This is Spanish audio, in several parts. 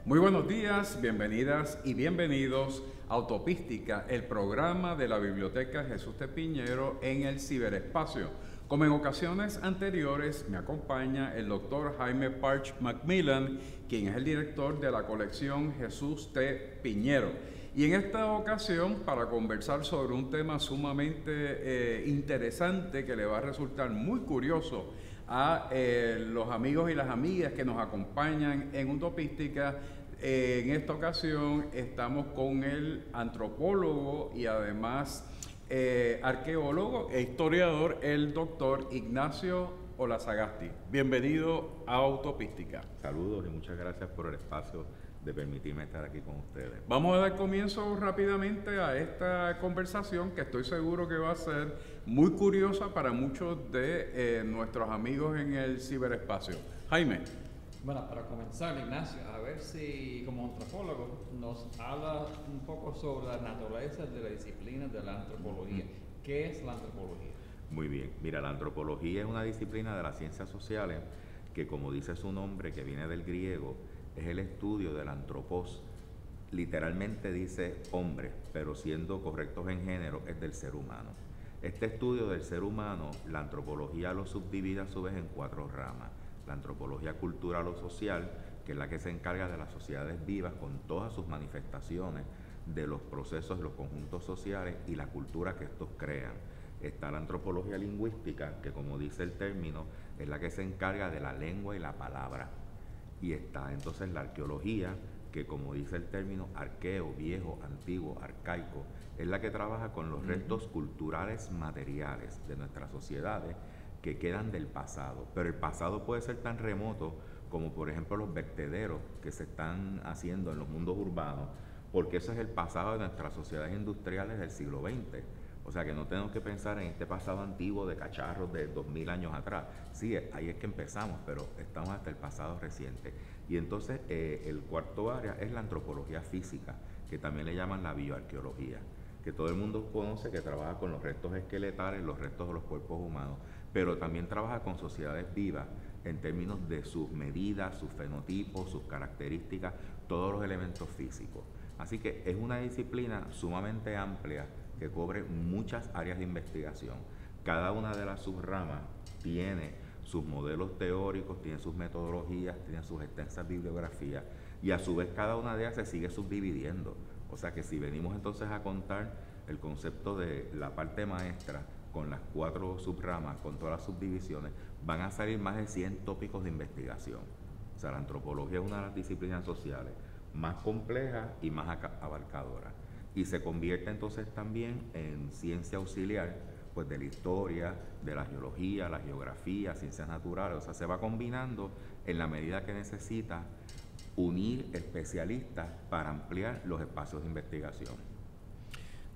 Muy buenos días, bienvenidas y bienvenidos a Autopística, el programa de la Biblioteca Jesús de Piñero en el ciberespacio. Como en ocasiones anteriores, me acompaña el doctor Jaime Parch Macmillan, quien es el director de la colección Jesús de Piñero. Y en esta ocasión, para conversar sobre un tema sumamente interesante que le va a resultar muy curioso a los amigos y las amigas que nos acompañan en Autopística. En esta ocasión estamos con el antropólogo y además arqueólogo e historiador, el doctor Ignacio Olazagasti. Bienvenido a Autopística. Saludos y muchas gracias por el espacio de permitirme estar aquí con ustedes. Vamos a dar comienzo rápidamente a esta conversación que estoy seguro que va a ser muy curiosa para muchos de nuestros amigos en el ciberespacio. Jaime. Bueno, para comenzar, Ignacio, a ver si como antropólogo nos habla un poco sobre la naturaleza de la disciplina de la antropología. ¿Qué es la antropología? Muy bien, mira, la antropología es una disciplina de las ciencias sociales que, como dice su nombre, que viene del griego, es el estudio del antropos. Literalmente dice hombre, pero siendo correctos en género, es del ser humano. Este estudio del ser humano, la antropología lo subdivide a su vez en 4 ramas. La antropología cultural o social, que es la que se encarga de las sociedades vivas con todas sus manifestaciones, de los procesos, los conjuntos sociales y la cultura que estos crean. Está la antropología lingüística, que como dice el término, es la que se encarga de la lengua y la palabra. Y está entonces la arqueología, que como dice el término, arqueo, viejo, antiguo, arcaico, es la que trabaja con los restos culturales materiales de nuestras sociedades que quedan del pasado. Pero el pasado puede ser tan remoto como por ejemplo los vertederos que se están haciendo en los mundos urbanos, porque eso es el pasado de nuestras sociedades industriales del siglo XX. O sea que no tenemos que pensar en este pasado antiguo de cacharros de 2000 años atrás. Sí, ahí es que empezamos, pero estamos hasta el pasado reciente. Y entonces el cuarto área es la antropología física, que también le llaman la bioarqueología, que todo el mundo conoce, que trabaja con los restos esqueletales, los restos de los cuerpos humanos, pero también trabaja con sociedades vivas en términos de sus medidas, sus fenotipos, sus características, todos los elementos físicos. Así que es una disciplina sumamente amplia que cubre muchas áreas de investigación. Cada una de las subramas tiene sus modelos teóricos, tiene sus metodologías, tiene sus extensas bibliografías y a su vez cada una de ellas se sigue subdividiendo. O sea que si venimos entonces a contar el concepto de la parte maestra con las 4 subramas, con todas las subdivisiones, van a salir más de 100 tópicos de investigación. O sea, la antropología es una de las disciplinas sociales más complejas y más abarcadoras. Y se convierte entonces también en ciencia auxiliar, pues de la historia, de la geología, la geografía, ciencias naturales. O sea, se va combinando en la medida que necesita unir especialistas para ampliar los espacios de investigación.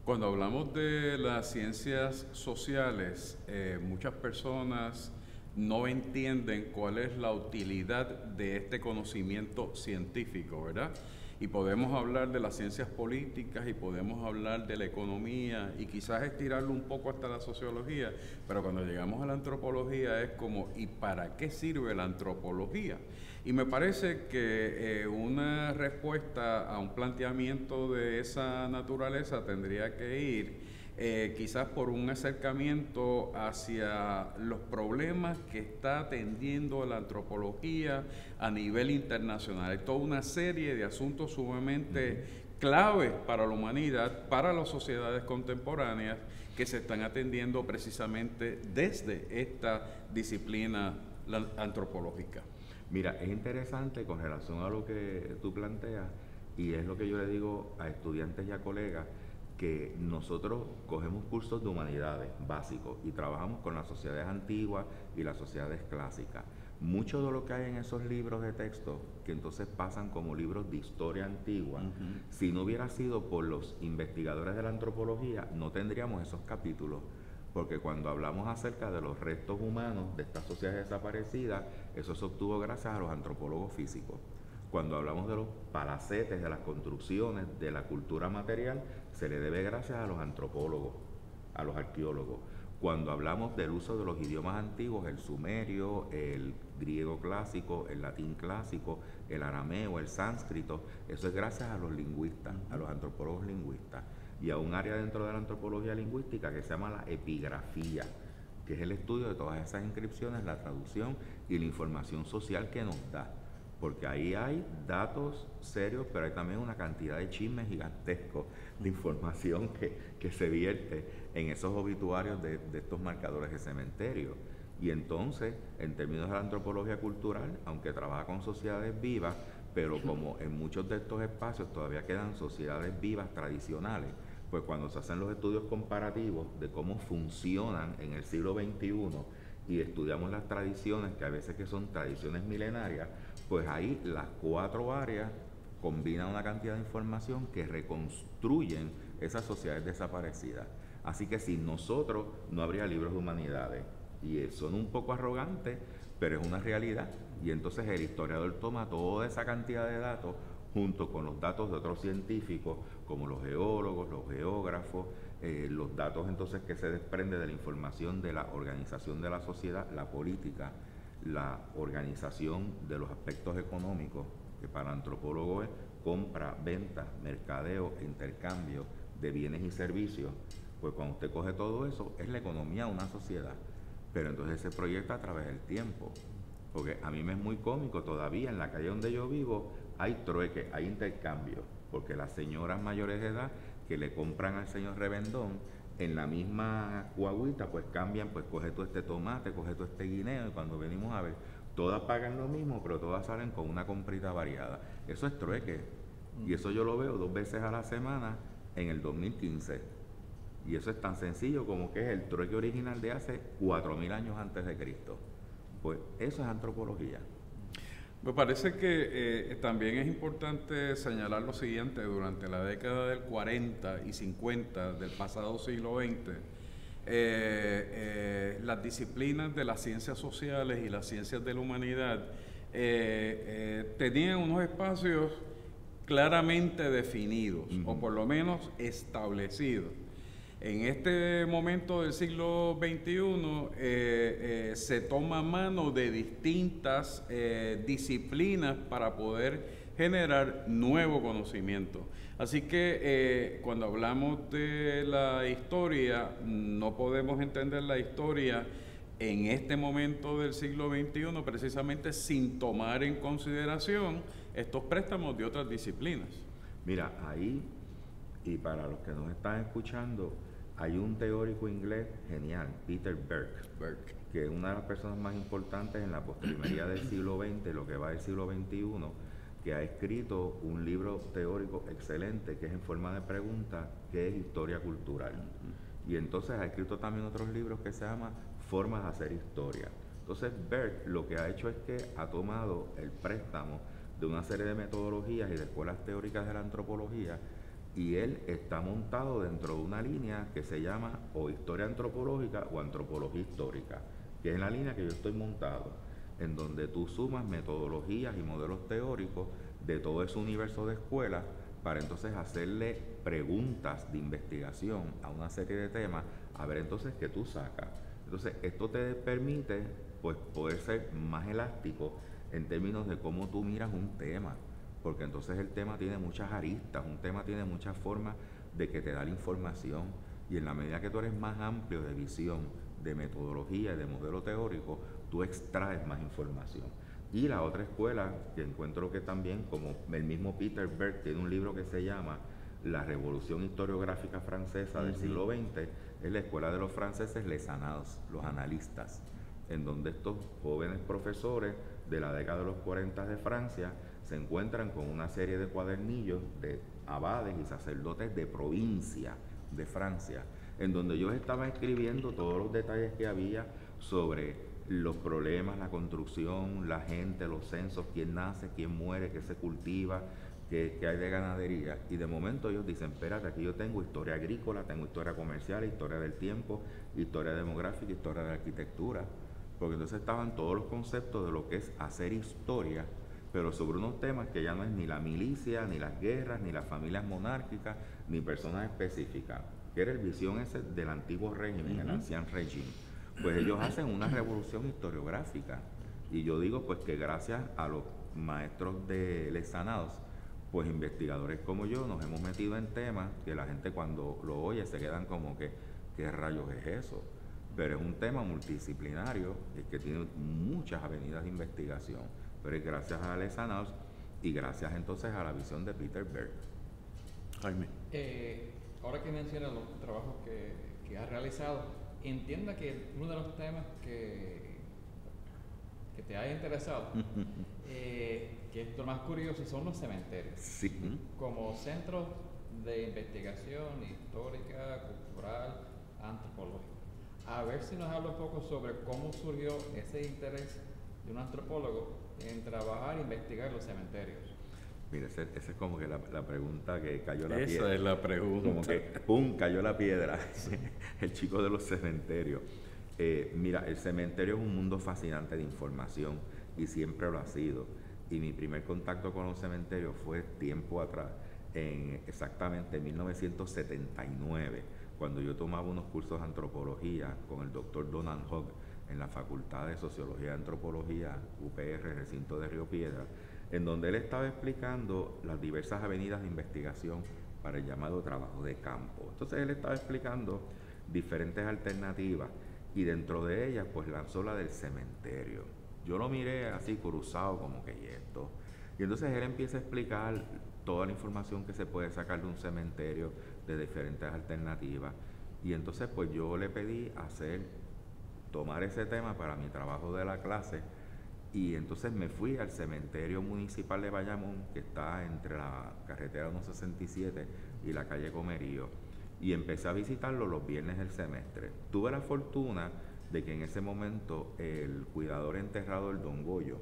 Cuando hablamos de las ciencias sociales, muchas personas no entienden cuál es la utilidad de este conocimiento científico, ¿verdad? Y podemos hablar de las ciencias políticas y podemos hablar de la economía y quizás estirarlo un poco hasta la sociología, pero cuando llegamos a la antropología es como, ¿y para qué sirve la antropología? Y me parece que una respuesta a un planteamiento de esa naturaleza tendría que ir quizás por un acercamiento hacia los problemas que está atendiendo la antropología a nivel internacional. Hay toda una serie de asuntos sumamente claves para la humanidad, para las sociedades contemporáneas, que se están atendiendo precisamente desde esta disciplina antropológica. Mira, es interesante con relación a lo que tú planteas, Y es lo que yo le digo a estudiantes y a colegas, que nosotros cogemos cursos de humanidades básicos y trabajamos con las sociedades antiguas y las sociedades clásicas. Mucho de lo que hay en esos libros de texto, que entonces pasan como libros de historia antigua, si no hubiera sido por los investigadores de la antropología, no tendríamos esos capítulos, porque cuando hablamos acerca de los restos humanos de estas sociedades desaparecidas, eso se obtuvo gracias a los antropólogos físicos. Cuando hablamos de los palacetes, de las construcciones, de la cultura material, se le debe gracias a los antropólogos, a los arqueólogos. Cuando hablamos del uso de los idiomas antiguos, el sumerio, el griego clásico, el latín clásico, el arameo, el sánscrito, eso es gracias a los lingüistas, a los antropólogos lingüistas. Y a un área dentro de la antropología lingüística que se llama la epigrafía, que es el estudio de todas esas inscripciones, la traducción y la información social que nos da. Porque ahí hay datos serios, pero hay también una cantidad de chismes gigantescos de información que se vierte en esos obituarios de estos marcadores de cementerio. Y entonces, en términos de la antropología cultural, aunque trabaja con sociedades vivas, pero como en muchos de estos espacios todavía quedan sociedades vivas tradicionales, pues cuando se hacen los estudios comparativos de cómo funcionan en el siglo XXI y estudiamos las tradiciones, que a veces que son tradiciones milenarias, pues ahí las 4 áreas combinan una cantidad de información que reconstruyen esas sociedades desaparecidas. Así que sin nosotros no habría libros de humanidades. Y son un poco arrogantes, pero es una realidad. Y entonces el historiador toma toda esa cantidad de datos junto con los datos de otros científicos, como los geólogos, los geógrafos, los datos entonces que se desprende de la información de la organización de la sociedad, la política, la organización de los aspectos económicos, que para el antropólogo es compra, venta, mercadeo, intercambio de bienes y servicios. Pues cuando usted coge todo eso, es la economía de una sociedad, pero entonces se proyecta a través del tiempo. Porque a mí me es muy cómico, todavía en la calle donde yo vivo hay trueque, hay intercambio, porque las señoras mayores de edad que le compran al señor revendón, en la misma guaguita, pues cambian, pues coge tú este tomate, coge tú este guineo, y cuando venimos a ver, todas pagan lo mismo, pero todas salen con una comprita variada. Eso es trueque, y eso yo lo veo 2 veces a la semana en el 2015. Y eso es tan sencillo como que es el trueque original de hace 4000 años antes de Cristo. Pues eso es antropología. Me parece que también es importante señalar lo siguiente: durante la década del 40 y 50 del pasado siglo XX, las disciplinas de las ciencias sociales y las ciencias de la humanidad tenían unos espacios claramente definidos, o por lo menos establecidos. En este momento del siglo XXI se toma mano de distintas disciplinas para poder generar nuevo conocimiento. Así que cuando hablamos de la historia, no podemos entender la historia en este momento del siglo XXI precisamente sin tomar en consideración estos préstamos de otras disciplinas. Mira, ahí, y para los que nos están escuchando, hay un teórico inglés genial, Peter Burke, que es una de las personas más importantes en la postrimería del siglo XX, lo que va del siglo XXI, que ha escrito un libro teórico excelente que es en forma de pregunta, que es historia cultural. Y entonces ha escrito también otros libros que se llaman Formas de hacer historia. Entonces Burke lo que ha hecho es que ha tomado el préstamo de una serie de metodologías y de escuelas teóricas de la antropología, y él está montado dentro de una línea que se llama o historia antropológica o antropología histórica, que es la línea que yo estoy montado, en donde tú sumas metodologías y modelos teóricos de todo ese universo de escuelas para entonces hacerle preguntas de investigación a una serie de temas, a ver entonces qué tú sacas. Entonces esto te permite pues poder ser más elástico en términos de cómo tú miras un tema, porque entonces el tema tiene muchas aristas, un tema tiene muchas formas de que te da la información, y en la medida que tú eres más amplio de visión, de metodología y de modelo teórico, tú extraes más información. Y la otra escuela que encuentro que también, como el mismo Peter Burke tiene un libro que se llama La Revolución Historiográfica Francesa del siglo XX, es la escuela de los franceses les annales, los analistas, en donde estos jóvenes profesores de la década de los 40 de Francia se encuentran con una serie de cuadernillos de abades y sacerdotes de provincia de Francia, en donde ellos estaban escribiendo todos los detalles que había sobre los problemas, la construcción, la gente, los censos, quién nace, quién muere, qué se cultiva, qué hay de ganadería. Y de momento ellos dicen, espérate, aquí yo tengo historia agrícola, tengo historia comercial, historia del tiempo, historia demográfica, historia de arquitectura. Porque entonces estaban todos los conceptos de lo que es hacer historia, pero sobre unos temas que ya no es ni la milicia, ni las guerras, ni las familias monárquicas, ni personas específicas, que era el visión ese del antiguo régimen, el ancien régime. Pues ellos hacen una revolución historiográfica. Y yo digo pues que gracias a los maestros de Les Sanados, pues investigadores como yo nos hemos metido en temas que la gente cuando lo oye se quedan como que, ¿qué rayos es eso? Pero es un tema multidisciplinario que tiene muchas avenidas de investigación, pero es gracias a Les Sanados y gracias entonces a la visión de Peter Berg. Jaime. Ahora que mencionas los trabajos que has realizado, entienda que uno de los temas que te haya interesado, que es lo más curioso, son los cementerios. Sí. Como centros de investigación histórica, cultural, antropológica. A ver si nos habla un poco sobre cómo surgió ese interés de un antropólogo en trabajar e investigar los cementerios. Mira, esa es como que la pregunta que cayó la piedra. Esa es la pregunta. Como que, ¡pum!, cayó la piedra. El chico de los cementerios. Mira, el cementerio es un mundo fascinante de información y siempre lo ha sido. Y mi primer contacto con los cementerios fue tiempo atrás, exactamente en 1979, cuando yo tomaba unos cursos de antropología con el doctor Donald Hogg en la Facultad de Sociología y Antropología, UPR, recinto de Río Piedra, en donde él estaba explicando las diversas avenidas de investigación para el llamado trabajo de campo. Entonces él estaba explicando diferentes alternativas y dentro de ellas pues lanzó la del cementerio. Yo lo miré así cruzado como que ¿y esto? Y entonces él empieza a explicar toda la información que se puede sacar de un cementerio de diferentes alternativas y entonces pues yo le pedí tomar ese tema para mi trabajo de la clase. Y entonces me fui al cementerio municipal de Bayamón, que está entre la carretera 167 y la calle Comerío, y empecé a visitarlo los viernes del semestre. Tuve la fortuna de que en ese momento el cuidador enterrador, Don Goyo,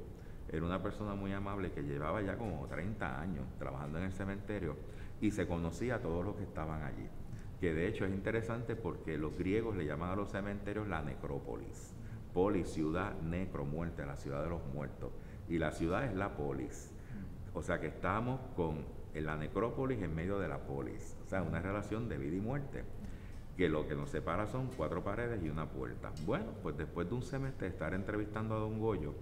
era una persona muy amable que llevaba ya como 30 años trabajando en el cementerio y se conocía a todos los que estaban allí. Que de hecho es interesante porque los griegos le llaman a los cementerios la necrópolis. Polis, ciudad, necro, muerte, la ciudad de los muertos. Y la ciudad es la polis. O sea que estamos con la necrópolis en medio de la polis. O sea, una relación de vida y muerte. Que lo que nos separa son 4 paredes y una puerta. Bueno, pues después de un semestre de estar entrevistando a Don Goyo,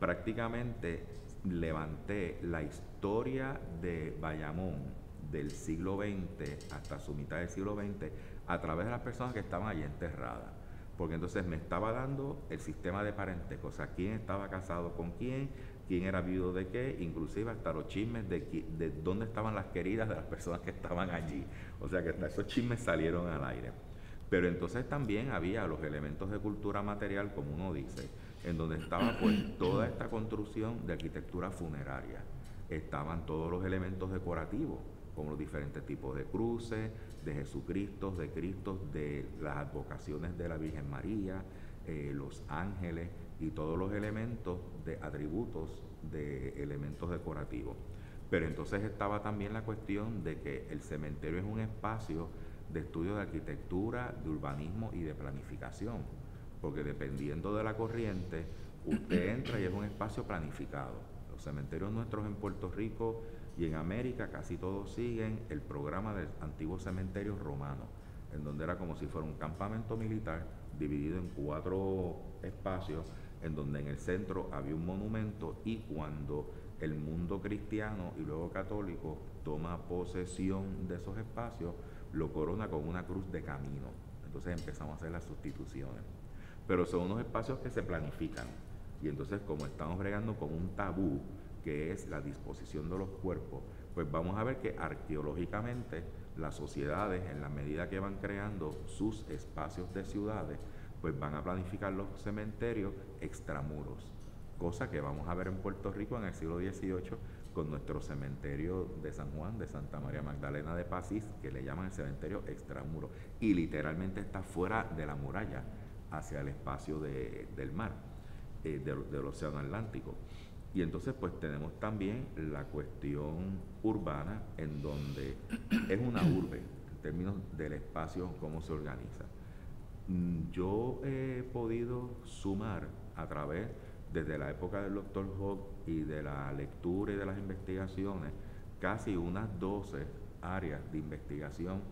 prácticamente levanté la historia de Bayamón del siglo XX hasta su mitad del siglo XX a través de las personas que estaban allí enterradas. Porque entonces me estaba dando el sistema de parentesco, o sea, quién estaba casado con quién era viudo de qué, inclusive hasta los chismes de dónde estaban las queridas de las personas que estaban allí. O sea, que hasta esos chismes salieron al aire. Pero entonces también había los elementos de cultura material, como uno dice, en donde estaba pues toda esta construcción de arquitectura funeraria. Estaban todos los elementos decorativos, como los diferentes tipos de cruces, de Jesucristo, de Cristo, de las advocaciones de la Virgen María, los ángeles y todos los elementos de atributos de elementos decorativos. Pero entonces estaba también la cuestión de que el cementerio es un espacio de estudio de arquitectura, de urbanismo y de planificación, porque dependiendo de la corriente, usted entra y es un espacio planificado. Los cementerios nuestros en Puerto Rico y en América casi todos siguen el programa del antiguo cementerio romano, en donde era como si fuera un campamento militar dividido en 4 espacios, en donde en el centro había un monumento y cuando el mundo cristiano y luego católico toma posesión de esos espacios, lo corona con una cruz de camino. Entonces empezamos a hacer las sustituciones. Pero son unos espacios que se planifican y entonces como estamos bregando con un tabú, que es la disposición de los cuerpos, pues vamos a ver que arqueológicamente las sociedades, en la medida que van creando sus espacios de ciudades, pues van a planificar los cementerios extramuros, cosa que vamos a ver en Puerto Rico en el siglo XVIII con nuestro cementerio de San Juan, de Santa María Magdalena de Pasís, que le llaman el cementerio extramuro, y literalmente está fuera de la muralla, hacia el espacio del mar, del Océano Atlántico. Y entonces pues tenemos también la cuestión urbana, en donde es una urbe, en términos del espacio, cómo se organiza. Yo he podido sumar a través, desde la época del Dr. Hogg y de la lectura y de las investigaciones, casi unas 12 áreas de investigación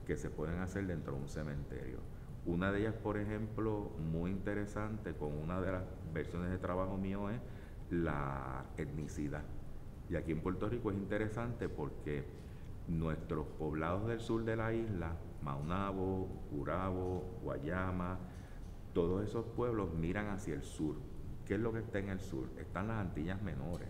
que se pueden hacer dentro de un cementerio. Una de ellas, por ejemplo, muy interesante, con una de las versiones de trabajo mío, es la etnicidad. Y aquí en Puerto Rico es interesante porque nuestros poblados del sur de la isla, Maunabo, Gurabo, Guayama, todos esos pueblos miran hacia el sur. ¿Qué es lo que está en el sur? Están las Antillas Menores.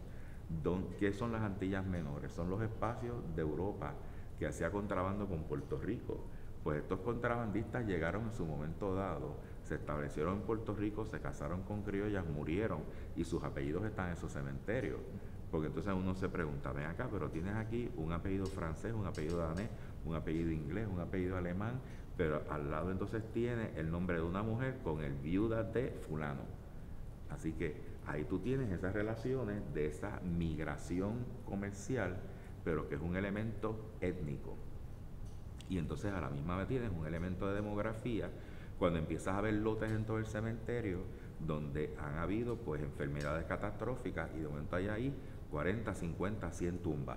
¿Qué son las Antillas Menores? Son los espacios de Europa que hacía contrabando con Puerto Rico. Pues estos contrabandistas llegaron en su momento dado, se establecieron en Puerto Rico, se casaron con criollas, murieron y sus apellidos están en esos cementerios. Porque entonces uno se pregunta, ven acá, pero tienes aquí un apellido francés, un apellido danés, un apellido inglés, un apellido alemán, pero al lado entonces tiene el nombre de una mujer con el viuda de fulano. Así que ahí tú tienes esas relaciones de esa migración comercial, pero que es un elemento étnico. Y entonces a la misma vez tienes un elemento de demografía, cuando empiezas a ver lotes en todo el cementerio, donde han habido pues enfermedades catastróficas y de momento hay ahí 40, 50, 100 tumbas.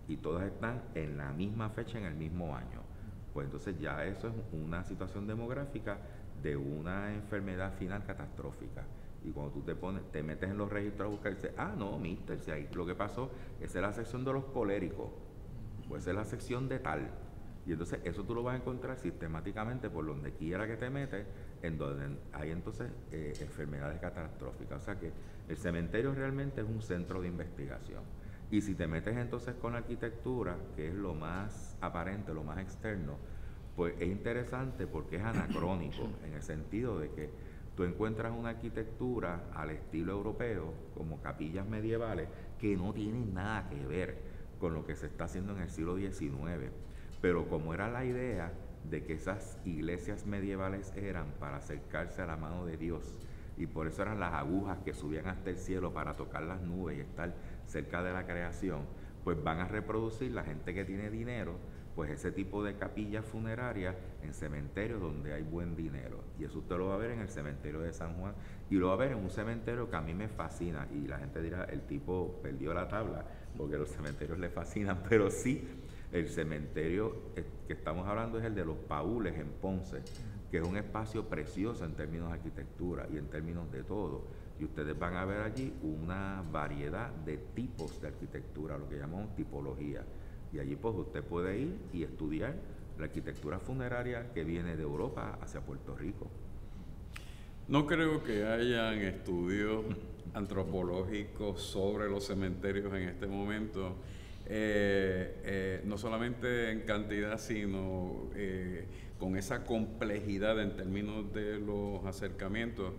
Y todas están en la misma fecha, en el mismo año. Pues entonces ya eso es una situación demográfica de una enfermedad final catastrófica. Y cuando tú te metes en los registros a buscar y dices, no, mister, si ahí lo que pasó, esa es la sección de los coléricos, o esa es la sección de tal. Y entonces eso tú lo vas a encontrar sistemáticamente por donde quiera que te metes, en donde hay entonces enfermedades catastróficas. O sea que el cementerio realmente es un centro de investigación. Y si te metes entonces con la arquitectura, que es lo más aparente, lo más externo, pues es interesante porque es anacrónico, en el sentido de que tú encuentras una arquitectura al estilo europeo, como capillas medievales, que no tienen nada que ver con lo que se está haciendo en el siglo XIX. Pero como era la idea de que esas iglesias medievales eran para acercarse a la mano de Dios, y por eso eran las agujas que subían hasta el cielo para tocar las nubes y estar cerca de la creación, pues van a reproducir la gente que tiene dinero, pues ese tipo de capillas funerarias en cementerios donde hay buen dinero. Y eso usted lo va a ver en el cementerio de San Juan, y lo va a ver en un cementerio que a mí me fascina, y la gente dirá, el tipo perdió la tabla, porque los cementerios le fascinan, pero sí, el cementerio que estamos hablando es el de los Paules en Ponce, que es un espacio precioso en términos de arquitectura y en términos de todo. Y ustedes van a ver allí una variedad de tipos de arquitectura, lo que llamamos tipología. Y allí pues usted puede ir y estudiar la arquitectura funeraria que viene de Europa hacia Puerto Rico. No creo que hayan estudios antropológicos sobre los cementerios en este momento. No solamente en cantidad, sino con esa complejidad en términos de los acercamientos.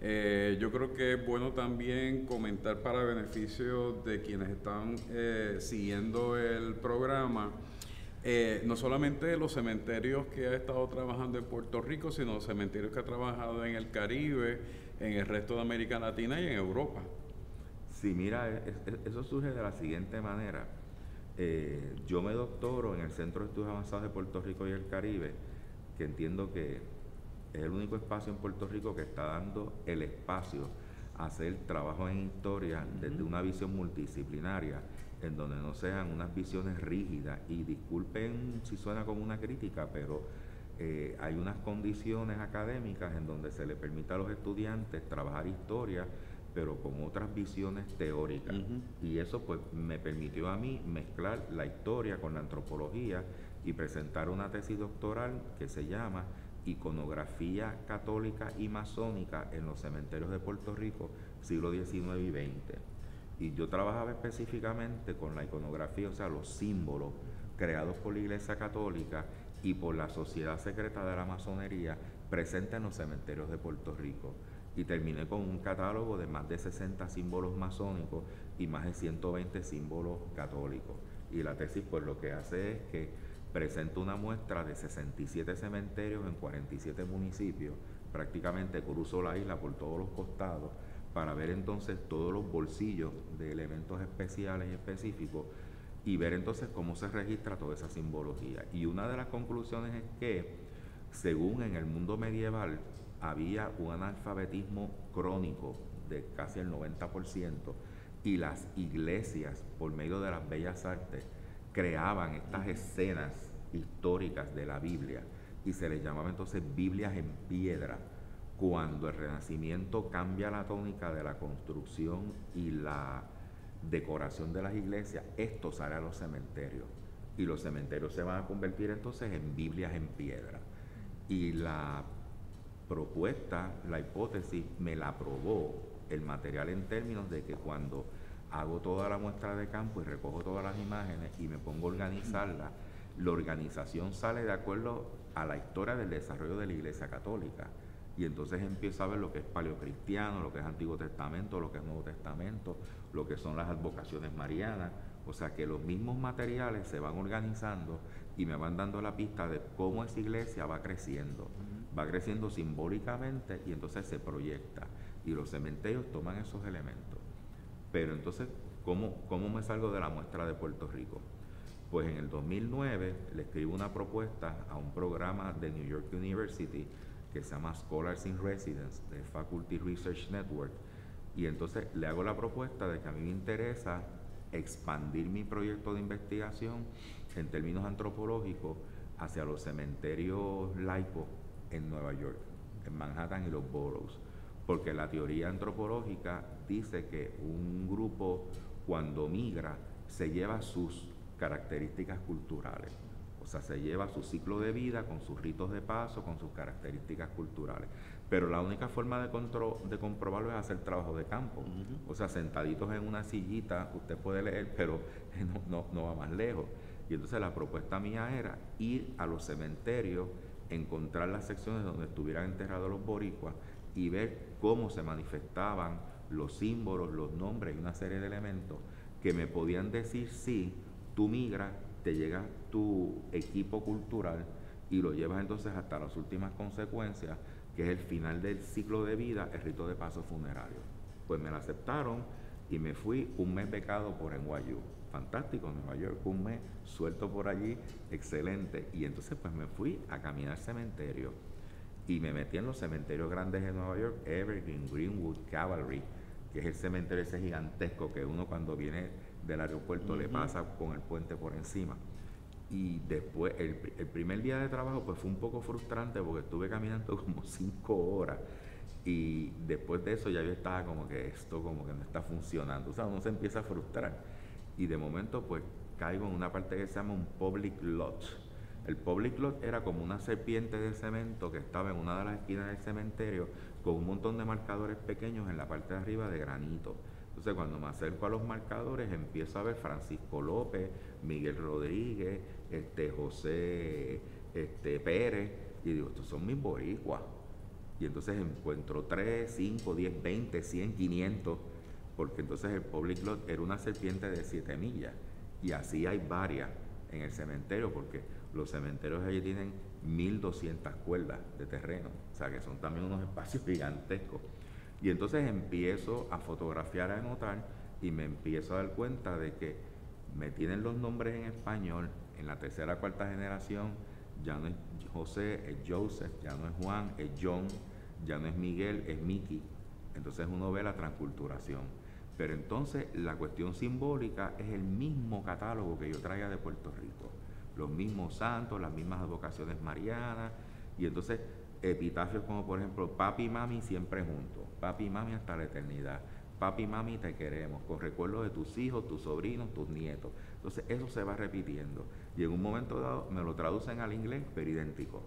Yo creo que es bueno también comentar, para beneficio de quienes están siguiendo el programa, no solamente los cementerios que ha estado trabajando en Puerto Rico, sino los cementerios que ha trabajado en el Caribe, en el resto de América Latina y en Europa. Sí, mira, eso surge de la siguiente manera. Yo me doctoro en el Centro de Estudios Avanzados de Puerto Rico y el Caribe, que entiendo que es el único espacio en Puerto Rico que está dando el espacio a hacer trabajo en historia desde una visión multidisciplinaria, en donde no sean unas visiones rígidas. Y disculpen si suena como una crítica, pero hay unas condiciones académicas en donde se le permite a los estudiantes trabajar historia, pero con otras visiones teóricas. Y eso pues me permitió a mí mezclar la historia con la antropología y presentar una tesis doctoral que se llama Iconografía católica y masónica en los cementerios de Puerto Rico, siglo XIX y XX. Y yo trabajaba específicamente con la iconografía, o sea, los símbolos creados por la Iglesia Católica y por la Sociedad Secreta de la Masonería presentes en los cementerios de Puerto Rico. y terminé con un catálogo de más de 60 símbolos masónicos y más de 120 símbolos católicos. Y la tesis pues lo que hace es que presenta una muestra de 67 cementerios en 47 municipios, prácticamente cruzo la isla por todos los costados para ver entonces todos los bolsillos de elementos especiales y específicos y ver entonces cómo se registra toda esa simbología. Y una de las conclusiones es que, según en el mundo medieval, había un analfabetismo crónico de casi el 90% y las iglesias, por medio de las bellas artes, creaban estas escenas históricas de la Biblia y se les llamaba entonces Biblias en piedra. Cuando el Renacimiento cambia la tónica de la construcción y la decoración de las iglesias, esto sale a los cementerios y los cementerios se van a convertir entonces en Biblias en piedra. Y la propuesta, la hipótesis, me la aprobó el material en términos de que cuando hago toda la muestra de campo y recojo todas las imágenes y me pongo a organizarla, la organización sale de acuerdo a la historia del desarrollo de la Iglesia Católica. Y entonces empiezo a ver lo que es paleocristiano, lo que es Antiguo Testamento, lo que es Nuevo Testamento, lo que son las advocaciones marianas. O sea que los mismos materiales se van organizando y me van dando la pista de cómo esa iglesia va creciendo simbólicamente y entonces se proyecta. Y los cementerios toman esos elementos. Pero entonces, ¿cómo me salgo de la muestra de Puerto Rico? Pues en el 2009 le escribo una propuesta a un programa de New York University que se llama Scholars in Residence, de Faculty Research Network, y entonces le hago la propuesta de que a mí me interesa expandir mi proyecto de investigación en términos antropológicos hacia los cementerios laicos en Nueva York, en Manhattan y los boroughs, porque la teoría antropológica dice que un grupo cuando migra se lleva sus características culturales. O sea, se lleva su ciclo de vida con sus ritos de paso, con sus características culturales. Pero la única forma de comprobarlo es hacer trabajo de campo. O sea, sentaditos en una sillita, usted puede leer, pero no va más lejos. Y entonces la propuesta mía era ir a los cementerios, encontrar las secciones donde estuvieran enterrados los boricuas y ver cómo se manifestaban los símbolos, los nombres y una serie de elementos que me podían decir si tú migras, te llega tu equipo cultural y lo llevas entonces hasta las últimas consecuencias, que es el final del ciclo de vida, el rito de paso funerario. Pues me lo aceptaron y me fui un mes becado por NYU. Fantástico, Nueva York, un mes suelto por allí, excelente. Y entonces pues me fui a caminar cementerio y me metí en los cementerios grandes de Nueva York, Evergreen, Greenwood, Cavalry, que es el cementerio ese gigantesco que uno cuando viene del aeropuerto le pasa con el puente por encima. Y después, el primer día de trabajo pues fue un poco frustrante porque estuve caminando como 5 horas y después de eso ya yo estaba como que esto como que no está funcionando, o sea, uno se empieza a frustrar y de momento pues caigo en una parte que se llama un public lot. El public lot era como una serpiente de cemento que estaba en una de las esquinas del cementerio con un montón de marcadores pequeños en la parte de arriba de granito. Entonces cuando me acerco a los marcadores empiezo a ver Francisco López, Miguel Rodríguez, José Pérez, y digo, estos son mis boricuas. Y entonces encuentro 3, 5, 10, 20, 100, 500, porque entonces el public lot era una serpiente de 7 millas, y así hay varias en el cementerio, porque los cementerios allí tienen 1200 cuerdas de terreno, o sea que son también unos espacios gigantescos. Y entonces empiezo a fotografiar, a anotar, y me empiezo a dar cuenta de que me tienen los nombres en español, en la tercera o cuarta generación, ya no es José, es Joseph, ya no es Juan, es John, ya no es Miguel, es Mickey. Entonces uno ve la transculturación. Pero entonces la cuestión simbólica es el mismo catálogo que yo traía de Puerto Rico. Los mismos santos, las mismas advocaciones marianas, y entonces epitafios como por ejemplo, papi y mami siempre juntos, papi y mami hasta la eternidad, papi y mami te queremos, con recuerdos de tus hijos, tus sobrinos, tus nietos. Entonces eso se va repitiendo y en un momento dado me lo traducen al inglés, pero idéntico.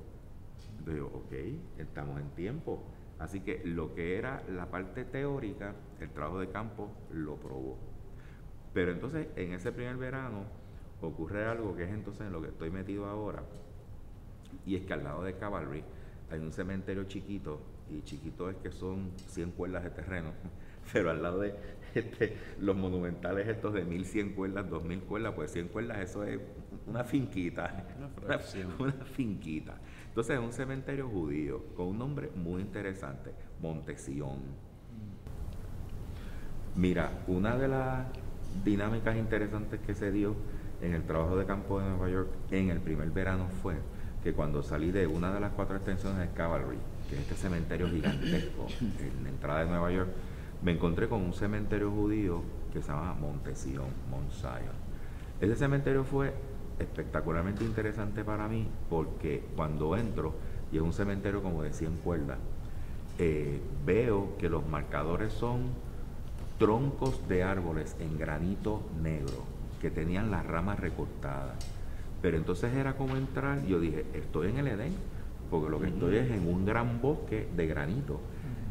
Entonces digo, ok, estamos en tiempo. Así que lo que era la parte teórica, el trabajo de campo lo probó. Pero entonces en ese primer verano ocurre algo que es entonces en lo que estoy metido ahora, y es que al lado de Cavalry hay un cementerio chiquito, y chiquito es que son 100 cuerdas de terreno, pero al lado de los monumentales estos de 1100 cuerdas, 2000 cuerdas, pues 100 cuerdas, eso es una finquita, una finquita. Entonces es un cementerio judío con un nombre muy interesante, Montesión. Mira, una de las dinámicas interesantes que se dio en el trabajo de campo de Nueva York en el primer verano fue que cuando salí de una de las 4 extensiones de Cavalry, que es este cementerio gigantesco en la entrada de Nueva York, me encontré con un cementerio judío que se llama Montesión, Mount Zion. Ese cementerio fue espectacularmente interesante para mí porque cuando entro, y es un cementerio como de 100 cuerdas, veo que los marcadores son troncos de árboles en granito negro que tenían las ramas recortadas. Pero entonces era como entrar, yo dije, estoy en el Edén, porque lo que estoy es en un gran bosque de granito.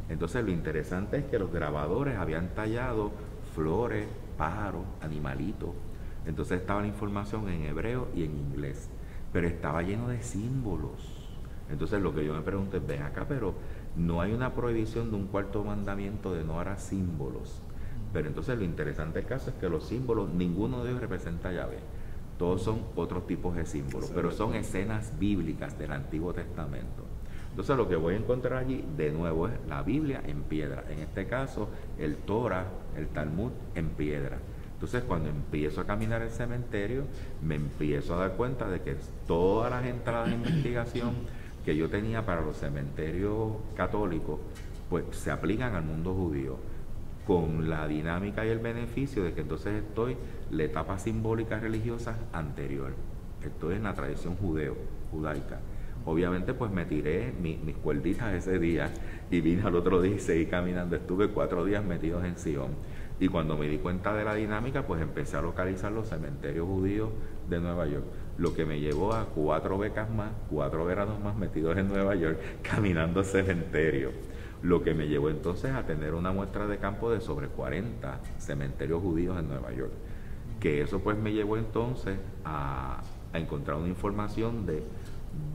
Entonces lo interesante es que los grabadores habían tallado flores, pájaros, animalitos. Entonces estaba la información en hebreo y en inglés, pero estaba lleno de símbolos. Entonces lo que yo me pregunto es, ven acá, pero no hay una prohibición de un cuarto mandamiento de no hará símbolos. Pero entonces lo interesante del caso es que los símbolos, ninguno de ellos representa a Yahvé. Todos son otros tipos de símbolos, pero son escenas bíblicas del Antiguo Testamento. Entonces lo que voy a encontrar allí de nuevo es la Biblia en piedra. En este caso, el Torah, el Talmud en piedra. Entonces cuando empiezo a caminar el cementerio, me empiezo a dar cuenta de que todas las entradas de investigación que yo tenía para los cementerios católicos, pues se aplican al mundo judío, con la dinámica y el beneficio de que entonces estoy la etapa simbólica religiosa anterior. Estoy en la tradición judaica. Obviamente pues me tiré mis cuerditas ese día y vine al otro día y seguí caminando. Estuve 4 días metidos en Sion. Y cuando me di cuenta de la dinámica, pues empecé a localizar los cementerios judíos de Nueva York. Lo que me llevó a 4 becas más, 4 veranos más metidos en Nueva York, caminando cementerios. Lo que me llevó entonces a tener una muestra de campo de sobre 40 cementerios judíos en Nueva York. Que eso pues me llevó entonces a encontrar una información de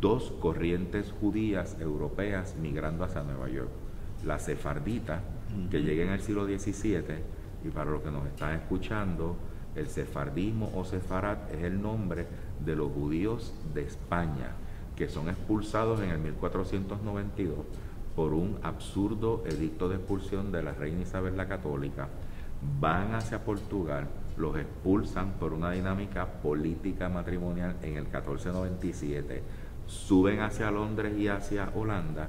2 corrientes judías europeas migrando hacia Nueva York. La sefardita, que llega en el siglo XVII, y para los que nos están escuchando, el sefardismo o sefarat es el nombre de los judíos de España, que son expulsados en el 1492 por un absurdo edicto de expulsión de la reina Isabel la Católica. Van hacia Portugal, los expulsan por una dinámica política matrimonial en el 1497, suben hacia Londres y hacia Holanda,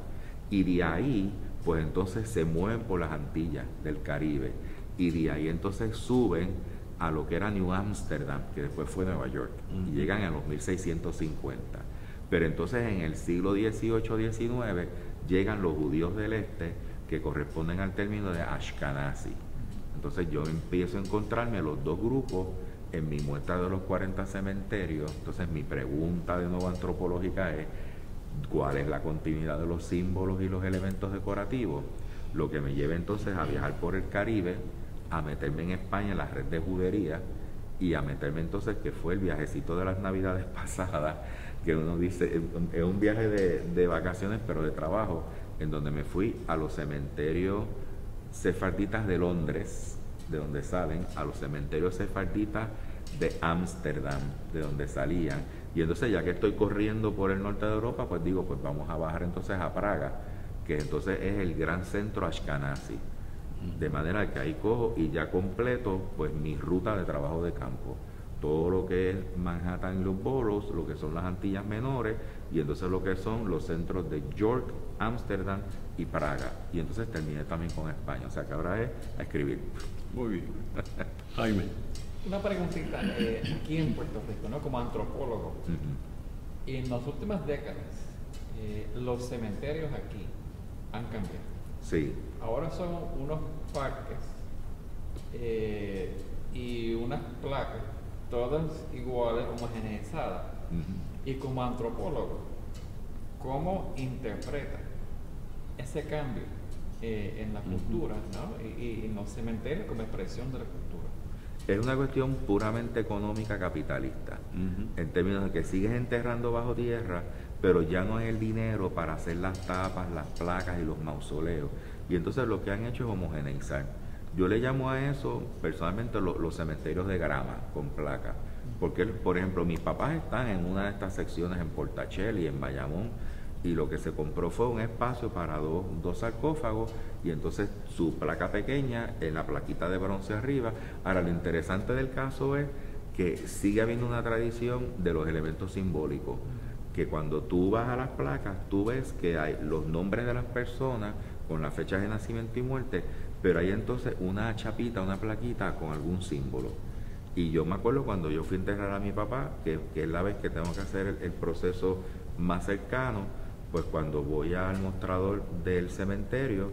y de ahí pues entonces se mueven por las Antillas del Caribe, y de ahí entonces suben a lo que era New Amsterdam, que después fue Nueva York, y llegan a los 1650. Pero entonces en el siglo XVIII-XIX llegan los judíos del este, que corresponden al término de Ashkenazi. Entonces yo empiezo a encontrarme los 2 grupos en mi muestra de los 40 cementerios. Entonces mi pregunta de nuevo antropológica es, ¿cuál es la continuidad de los símbolos y los elementos decorativos? Lo que me lleva entonces a viajar por el Caribe, a meterme en España en la red de judería, y a meterme entonces, que fue el viajecito de las Navidades pasadas, que uno dice, es un viaje de vacaciones, pero de trabajo, en donde me fui a los cementerios sefarditas de Londres, de donde salen, a los cementerios sefarditas de Ámsterdam, de donde salían. Y entonces, ya que estoy corriendo por el norte de Europa, pues digo, pues vamos a bajar entonces a Praga, que entonces es el gran centro ashkenazi. De manera que ahí cojo y ya completo pues mi ruta de trabajo de campo. Todo lo que es Manhattan y los boroughs, lo que son las Antillas Menores, y entonces lo que son los centros de York, Ámsterdam y Praga. Y entonces terminé también con España. O sea que ahora es a escribir. Muy bien. Jaime. Una preguntita, aquí en Puerto Rico, ¿no? Como antropólogo, en las últimas décadas, los cementerios aquí han cambiado. Sí. Ahora son unos parques y unas placas, todas iguales, homogeneizadas. Y como antropólogo, ¿cómo interpreta ese cambio en la cultura, ¿no? y en los cementerios como expresión de la cultura? Es una cuestión puramente económica capitalista, en términos de que sigues enterrando bajo tierra, pero ya no hay el dinero para hacer las tapas, las placas y los mausoleos. Y entonces lo que han hecho es homogeneizar. Yo le llamo a eso personalmente los cementerios de grama con placas. Porque, por ejemplo, mis papás están en una de estas secciones en Portachel y en Bayamón, y lo que se compró fue un espacio para dos sarcófagos, y entonces su placa pequeña en la plaquita de bronce arriba. Ahora, lo interesante del caso es que sigue habiendo una tradición de los elementos simbólicos, que cuando tú vas a las placas, tú ves que hay los nombres de las personas con las fechas de nacimiento y muerte, pero hay entonces una chapita, una plaquita con algún símbolo. Y yo me acuerdo cuando yo fui a enterrar a mi papá, que es la vez que tengo que hacer el proceso más cercano, pues cuando voy al mostrador del cementerio,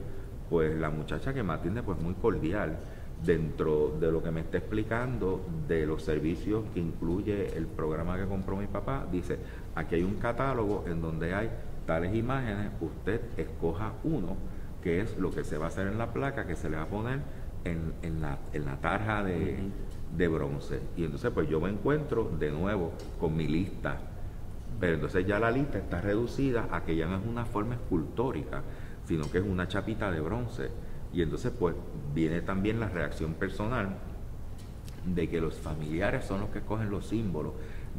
pues la muchacha que me atiende, pues muy cordial, dentro de lo que me está explicando de los servicios que incluye el programa que compró mi papá, dice, aquí hay un catálogo en donde hay tales imágenes, usted escoja uno, que es lo que se va a hacer en la placa, que se le va a poner en la tarja de bronce. Y entonces pues yo me encuentro de nuevo con mi lista, pero entonces ya la lista está reducida a que ya no es una forma escultórica, sino que es una chapita de bronce. Y entonces pues viene también la reacción personal de que los familiares son los que escogen los símbolos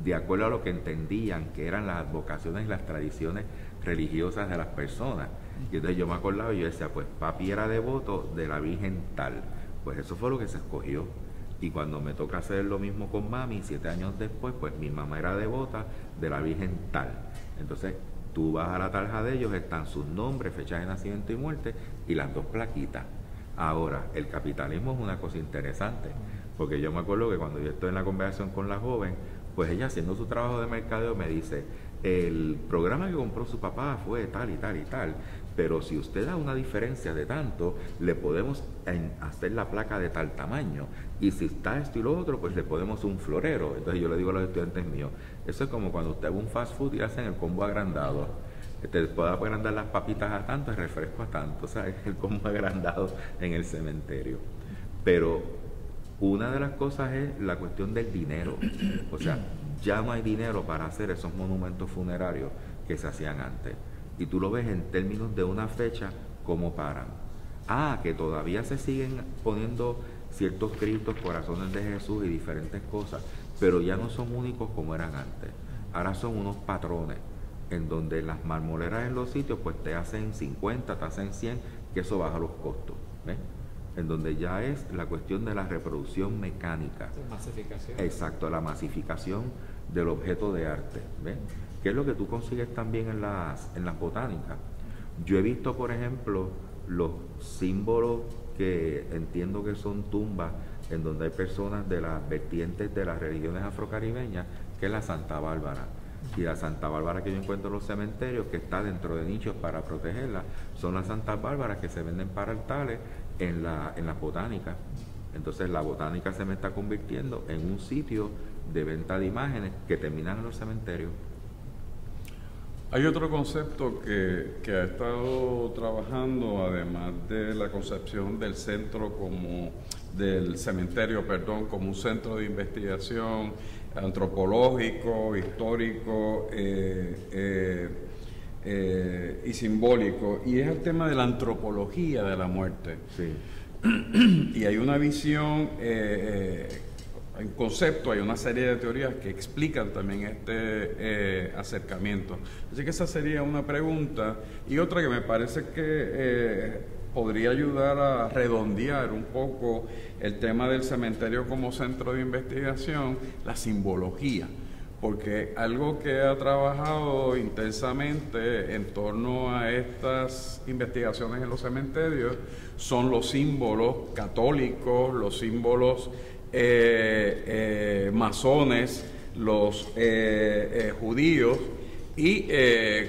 de acuerdo a lo que entendían que eran las vocaciones y las tradiciones religiosas de las personas. Y entonces yo me acordaba y yo decía, pues papi era devoto de la Virgen tal, pues eso fue lo que se escogió. Y cuando me toca hacer lo mismo con mami, 7 años después, pues mi mamá era devota de la Virgen tal. Entonces tú vas a la tarja de ellos, están sus nombres, fechas de nacimiento y muerte y las 2 plaquitas. Ahora, el capitalismo es una cosa interesante, porque yo me acuerdo que cuando yo estoy en la conversación con la joven, pues ella haciendo su trabajo de mercadeo me dice, el programa que compró su papá fue tal y tal y tal, pero si usted da una diferencia de tanto, le podemos hacer la placa de tal tamaño, y si está esto y lo otro, pues le podemos un florero. Entonces yo le digo a los estudiantes míos, eso es como cuando usted va a un fast food y hacen el combo agrandado. Te puede agrandar las papitas a tanto, el refresco a tanto, o sea, es el combo agrandado en el cementerio. Pero una de las cosas es la cuestión del dinero, o sea, ya no hay dinero para hacer esos monumentos funerarios que se hacían antes. Y tú lo ves en términos de una fecha, cómo paran. Que todavía se siguen poniendo ciertos cristos, corazones de Jesús y diferentes cosas, pero ya no son únicos como eran antes. Ahora son unos patrones, en donde las marmoleras en los sitios pues te hacen 50, te hacen 100, que eso baja los costos, ¿ves? En donde ya es la cuestión de la reproducción mecánica. Masificación. Exacto, la masificación del objeto de arte, ¿ves? Que es lo que tú consigues también en las botánicas. Yo he visto, por ejemplo, los símbolos que entiendo que son tumbas, en donde hay personas de las vertientes de las religiones afrocaribeñas, que es la Santa Bárbara. Y la Santa Bárbara que yo encuentro en los cementerios, que está dentro de nichos para protegerla, son las Santas Bárbaras que se venden para altales en las botánicas. Entonces la botánica se me está convirtiendo en un sitio de venta de imágenes que terminan en los cementerios. Hay otro concepto que ha estado trabajando, además de la concepción del cementerio, como un centro de investigación antropológico, histórico y simbólico, y es el tema de la antropología de la muerte. Sí. Y hay una visión, en concepto, hay una serie de teorías que explican también este acercamiento. Así que esa sería una pregunta. Y otra que me parece que podría ayudar a redondear un poco el tema del cementerio como centro de investigación, la simbología. Porque algo que ha trabajado intensamente en torno a estas investigaciones en los cementerios son los símbolos católicos, los símbolos masones, los judíos y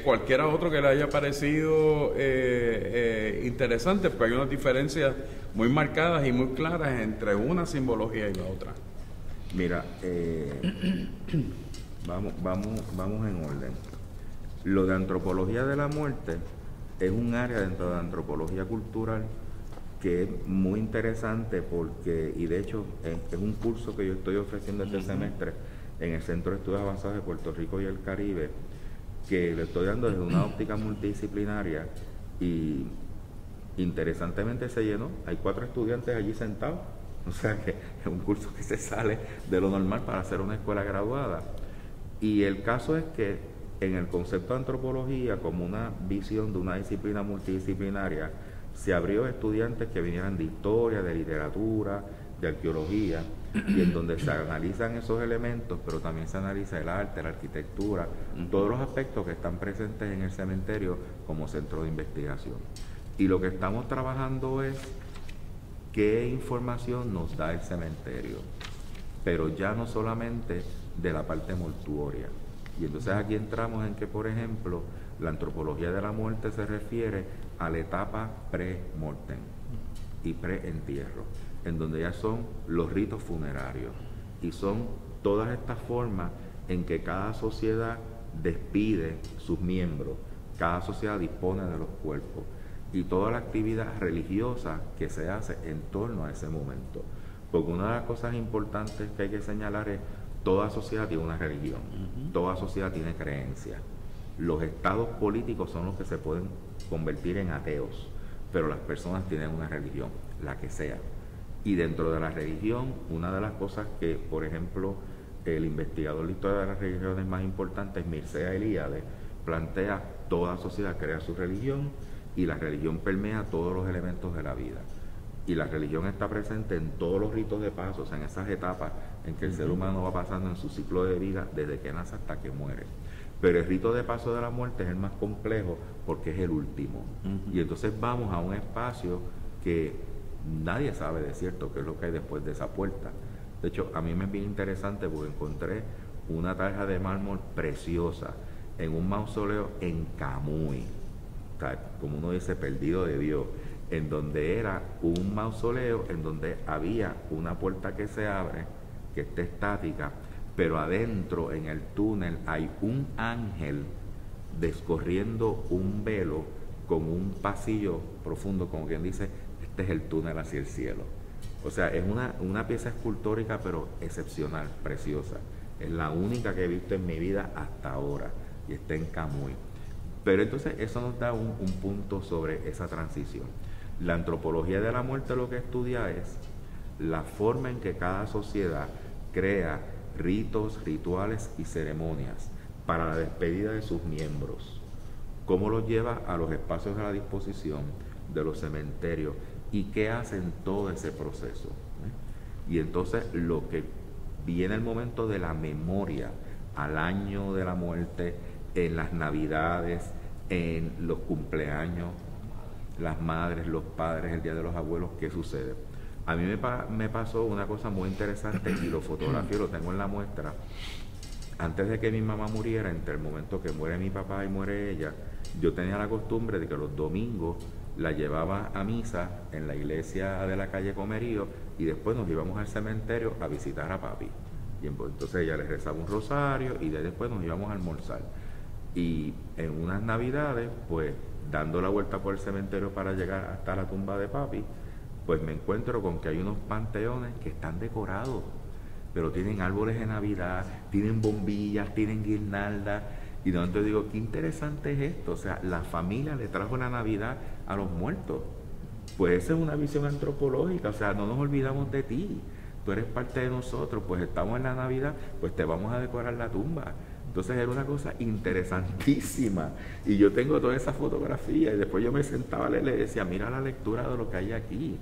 cualquiera otro que le haya parecido interesante, porque hay unas diferencias muy marcadas y muy claras entre una simbología y la otra. Mira, vamos en orden. Lo de antropología de la muerte es un área dentro de la antropología cultural que es muy interesante porque, y de hecho es un curso que yo estoy ofreciendo este semestre en el Centro de Estudios Avanzados de Puerto Rico y el Caribe, que le estoy dando desde una óptica multidisciplinaria y interesantemente se llenó. Hay 4 estudiantes allí sentados, o sea que es un curso que se sale de lo normal para hacer una escuela graduada. Y el caso es que en el concepto de antropología, como una visión de una disciplina multidisciplinaria, se abrió estudiantes que vinieran de historia, de literatura, de arqueología, y en donde se analizan esos elementos, pero también se analiza el arte, la arquitectura, todos los aspectos que están presentes en el cementerio como centro de investigación. Y lo que estamos trabajando es qué información nos da el cementerio, pero ya no solamente de la parte mortuoria. Y entonces aquí entramos en que, por ejemplo, la antropología de la muerte se refiere a la etapa pre-mortem y pre-entierro, en donde ya son los ritos funerarios y son todas estas formas en que cada sociedad despide sus miembros, cada sociedad dispone de los cuerpos y toda la actividad religiosa que se hace en torno a ese momento. Porque una de las cosas importantes que hay que señalar es toda sociedad tiene una religión, toda sociedad tiene creencias. Los estados políticos son los que se pueden convertir en ateos, pero las personas tienen una religión, la que sea. Y dentro de la religión, una de las cosas que, por ejemplo, el investigador de la historia de las religiones más importantes, Mircea Eliade, plantea: toda sociedad crea su religión y la religión permea todos los elementos de la vida. Y la religión está presente en todos los ritos de paso, o sea, en esas etapas en que el ser humano va pasando en su ciclo de vida desde que nace hasta que muere. Pero el rito de paso de la muerte es el más complejo porque es el último. Y entonces vamos a un espacio que nadie sabe de cierto qué es lo que hay después de esa puerta. De hecho, a mí me es bien interesante porque encontré una tarja de mármol preciosa en un mausoleo en Camuy, o sea, como uno dice, perdido de Dios, en donde era un mausoleo en donde había una puerta que se abre, que está estática, pero adentro en el túnel hay un ángel descorriendo un velo con un pasillo profundo, como quien dice, este es el túnel hacia el cielo. O sea, es una pieza escultórica pero excepcional, preciosa. Es la única que he visto en mi vida hasta ahora y está en Camuy. Pero entonces eso nos da un punto sobre esa transición. La antropología de la muerte lo que estudia es la forma en que cada sociedad crea ritos, rituales y ceremonias para la despedida de sus miembros, cómo los lleva a los espacios de la disposición de los cementerios y qué hacen todo ese proceso. Y entonces lo que viene el momento de la memoria al año de la muerte, en las navidades, en los cumpleaños, las madres, los padres, el día de los abuelos, ¿qué sucede? A mí me pasó una cosa muy interesante y lo fotografié, lo tengo en la muestra. Antes de que mi mamá muriera, entre el momento que muere mi papá y muere ella, yo tenía la costumbre de que los domingos la llevaba a misa en la iglesia de la calle Comerío y después nos íbamos al cementerio a visitar a papi. Y entonces ella le rezaba un rosario y después nos íbamos a almorzar. Y en unas navidades, pues dando la vuelta por el cementerio para llegar hasta la tumba de papi, pues me encuentro con que hay unos panteones que están decorados, pero tienen árboles de Navidad, tienen bombillas, tienen guirnaldas, y de momento digo, qué interesante es esto, o sea, la familia le trajo la Navidad a los muertos. Pues esa es una visión antropológica, o sea, no nos olvidamos de ti, tú eres parte de nosotros, pues estamos en la Navidad, pues te vamos a decorar la tumba. Entonces era una cosa interesantísima y yo tengo toda esa fotografía y después yo me sentaba a leer y le decía, mira la lectura de lo que hay aquí.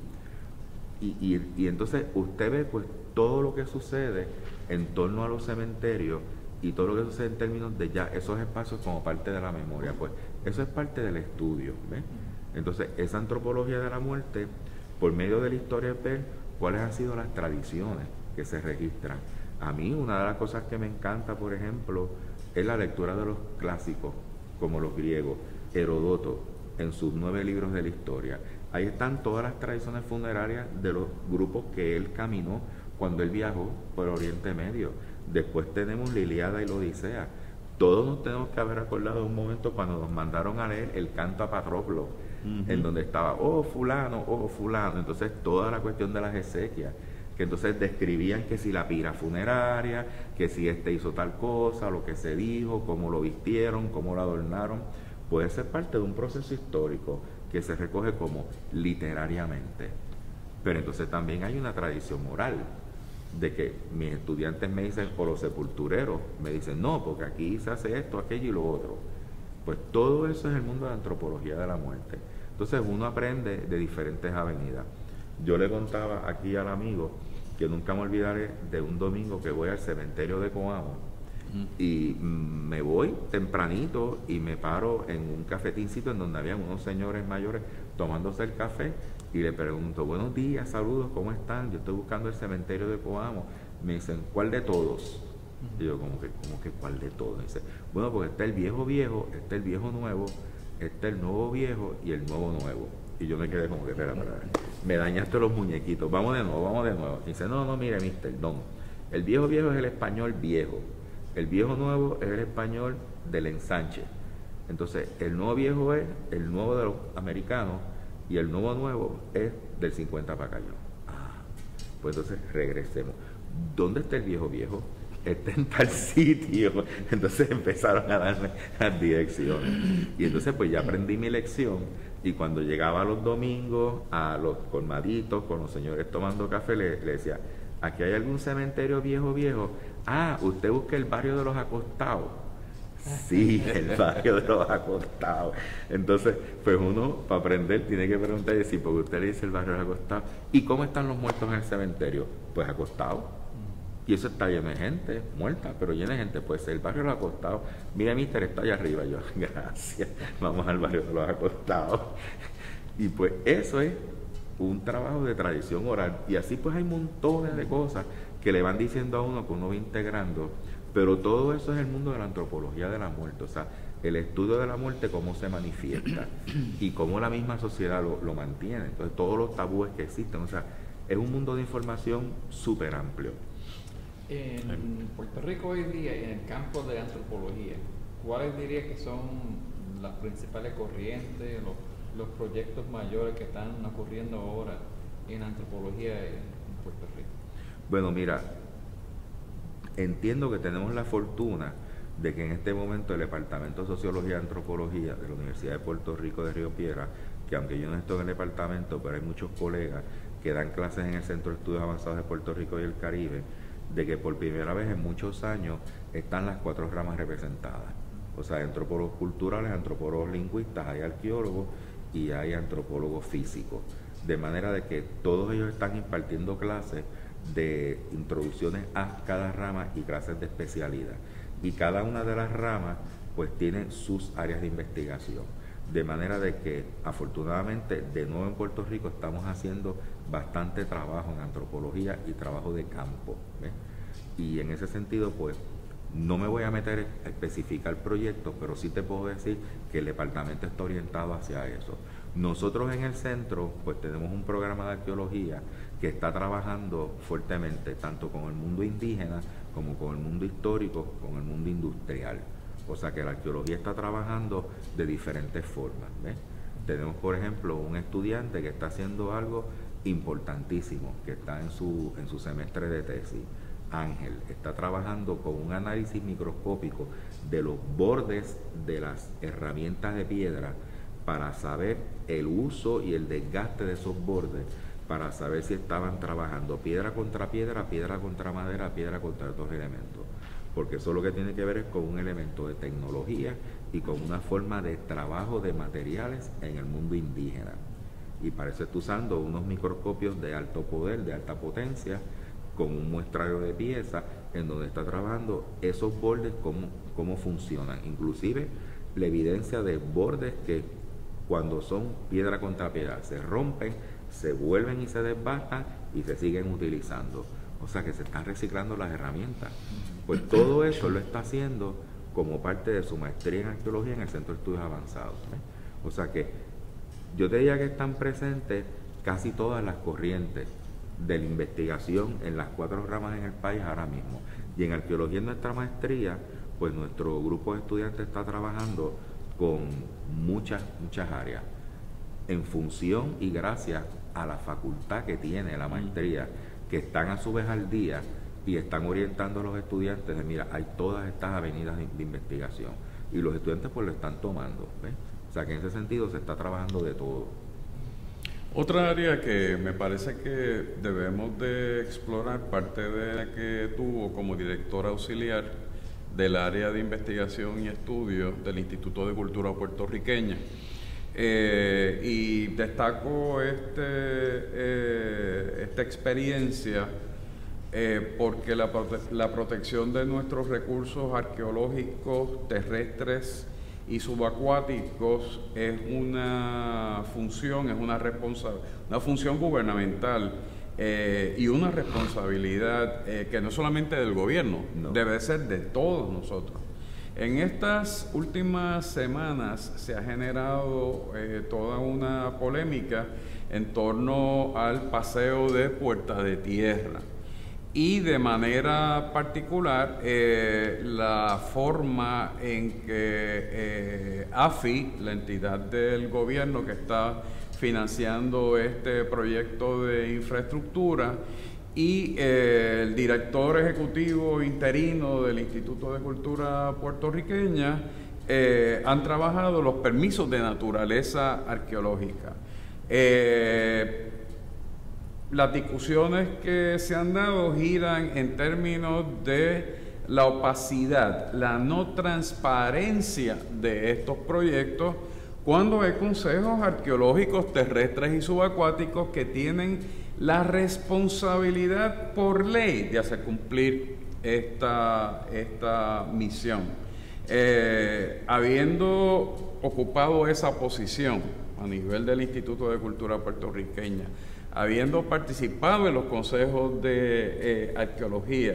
Y entonces usted ve pues todo lo que sucede en torno a los cementerios y todo lo que sucede en términos de ya esos espacios como parte de la memoria. Pues eso es parte del estudio, ¿ves? Entonces esa antropología de la muerte, por medio de la historia, es ver cuáles han sido las tradiciones que se registran. A mí una de las cosas que me encanta, por ejemplo, es la lectura de los clásicos, como los griegos. Heródoto, en sus 9 libros de la historia. Ahí están todas las tradiciones funerarias de los grupos que él caminó cuando él viajó por Oriente Medio. Después tenemos la Ilíada y la Odisea. Todos nos tenemos que haber acordado de un momento cuando nos mandaron a leer el canto a Patroclo, en donde estaba, oh fulano, oh fulano. Entonces toda la cuestión de las exequias. que entonces describían que si la pira funeraria, que si hizo tal cosa, lo que se dijo, cómo lo vistieron, cómo lo adornaron, puede ser parte de un proceso histórico que se recoge como literariamente. Pero entonces también hay una tradición moral, de que mis estudiantes me dicen, o los sepultureros me dicen, no, porque aquí se hace esto, aquello y lo otro. Pues todo eso es el mundo de la antropología de la muerte. Entonces uno aprende de diferentes avenidas. Yo le contaba aquí al amigo que nunca me olvidaré de un domingo que voy al cementerio de Coamo y me voy tempranito y me paro en un cafetincito en donde habían unos señores mayores tomándose el café y le pregunto, buenos días, saludos, ¿cómo están? Yo estoy buscando el cementerio de Coamo. Me dicen, ¿cuál de todos? Y yo, como que ¿cuál de todos? Dice, bueno, porque está el viejo viejo, está el viejo nuevo, está el nuevo viejo y el nuevo nuevo. Y yo me quedé como que, espera, me dañaste los muñequitos, vamos de nuevo. Y dice, no, mire, mister, no. El viejo viejo es el español viejo, el viejo nuevo es el español del ensanche. Entonces, el nuevo viejo es el nuevo de los americanos y el nuevo nuevo es del 50 para acá. Pues entonces regresemos. ¿Dónde está el viejo viejo? Está en tal sitio. Entonces empezaron a darme las direcciones. Y entonces pues ya aprendí mi lección. Y cuando llegaba los domingos a los colmaditos con los señores tomando café, le decía, ¿aquí hay algún cementerio viejo? Ah, usted busca el barrio de los acostados. Sí, el barrio de los acostados. Entonces, pues uno, para aprender, tiene que preguntar y decir, porque usted le dice el barrio de los acostados. ¿Y cómo están los muertos en el cementerio? Pues acostados. Y eso está lleno de gente muerta, pero lleno de gente. Pues el barrio de los acostados, mira, mister, está allá arriba. Yo, gracias, vamos al barrio de los acostados. Y pues eso es un trabajo de tradición oral. Y así pues hay montones de cosas que le van diciendo a uno que uno va integrando. Pero todo eso es el mundo de la antropología de la muerte, o sea, el estudio de la muerte, cómo se manifiesta y cómo la misma sociedad lo mantiene. Entonces, todos los tabúes que existen, o sea, es un mundo de información súper amplio. En Puerto Rico hoy día, en el campo de antropología, ¿cuáles diría que son las principales corrientes, los proyectos mayores que están ocurriendo ahora en antropología en Puerto Rico? Bueno, mira, entiendo que tenemos la fortuna de que en este momento el Departamento de Sociología y Antropología de la Universidad de Puerto Rico de Río Piedras, que aunque yo no estoy en el departamento, pero hay muchos colegas que dan clases en el Centro de Estudios Avanzados de Puerto Rico y el Caribe, de que por primera vez en muchos años están las 4 ramas representadas. O sea, hay antropólogos culturales, antropólogos lingüistas, hay arqueólogos y hay antropólogos físicos. De manera de que todos ellos están impartiendo clases de introducciones a cada rama y clases de especialidad. Y cada una de las ramas pues tiene sus áreas de investigación. De manera de que afortunadamente de nuevo en Puerto Rico estamos haciendo bastante trabajo en antropología y trabajo de campo, ¿ves? Y en ese sentido pues no me voy a meter a especificar proyectos, pero sí te puedo decir que el departamento está orientado hacia eso. Nosotros en el centro pues tenemos un programa de arqueología que está trabajando fuertemente tanto con el mundo indígena como con el mundo histórico, con el mundo industrial. O sea que la arqueología está trabajando de diferentes formas, ¿ves? Tenemos, por ejemplo, un estudiante que está haciendo algo importantísimo, que está en su semestre de tesis. Ángel está trabajando con un análisis microscópico de los bordes de las herramientas de piedra para saber el uso y el desgaste de esos bordes, para saber si estaban trabajando piedra contra piedra, piedra contra madera, piedra contra otros elementos. Porque eso lo que tiene que ver es con un elemento de tecnología y con una forma de trabajo de materiales en el mundo indígena. Y para eso está usando unos microscopios de alto poder, de alta potencia, con un muestrario de piezas, en donde está trabajando esos bordes, cómo funcionan. Inclusive la evidencia de bordes que cuando son piedra contra piedra se rompen, se vuelven y se desbastan y se siguen utilizando. O sea que se están reciclando las herramientas. Pues todo eso lo está haciendo como parte de su maestría en arqueología en el Centro de Estudios Avanzados, ¿ves? O sea que yo te diría que están presentes casi todas las corrientes de la investigación en las 4 ramas en el país ahora mismo. Y en arqueología, en nuestra maestría, pues nuestro grupo de estudiantes está trabajando con muchas áreas en función y gracias a la facultad que tiene la maestría, que están a su vez al día y están orientando a los estudiantes de, mira, hay todas estas avenidas de investigación. Y los estudiantes pues lo están tomando, ¿ves? O sea que en ese sentido se está trabajando de todo. Otra área que me parece que debemos de explorar, parte de la que tuvo como directora auxiliar del área de investigación y estudio del Instituto de Cultura Puertorriqueña. Y destaco esta experiencia porque la protección de nuestros recursos arqueológicos, terrestres y subacuáticos es una función, una función gubernamental y una responsabilidad que no solamente del gobierno, no, debe ser de todos nosotros. En estas últimas semanas se ha generado toda una polémica en torno al paseo de Puerta de Tierra y de manera particular la forma en que AFI, la entidad del gobierno que está financiando este proyecto de infraestructura, y el director ejecutivo interino del Instituto de Cultura Puertorriqueña han trabajado los permisos de naturaleza arqueológica. Las discusiones que se han dado giran en términos de la opacidad, la no transparencia de estos proyectos, cuando hay consejos arqueológicos terrestres y subacuáticos que tienen la responsabilidad por ley de hacer cumplir esta misión. Habiendo ocupado esa posición a nivel del Instituto de Cultura Puertorriqueña, habiendo participado en los consejos de arqueología,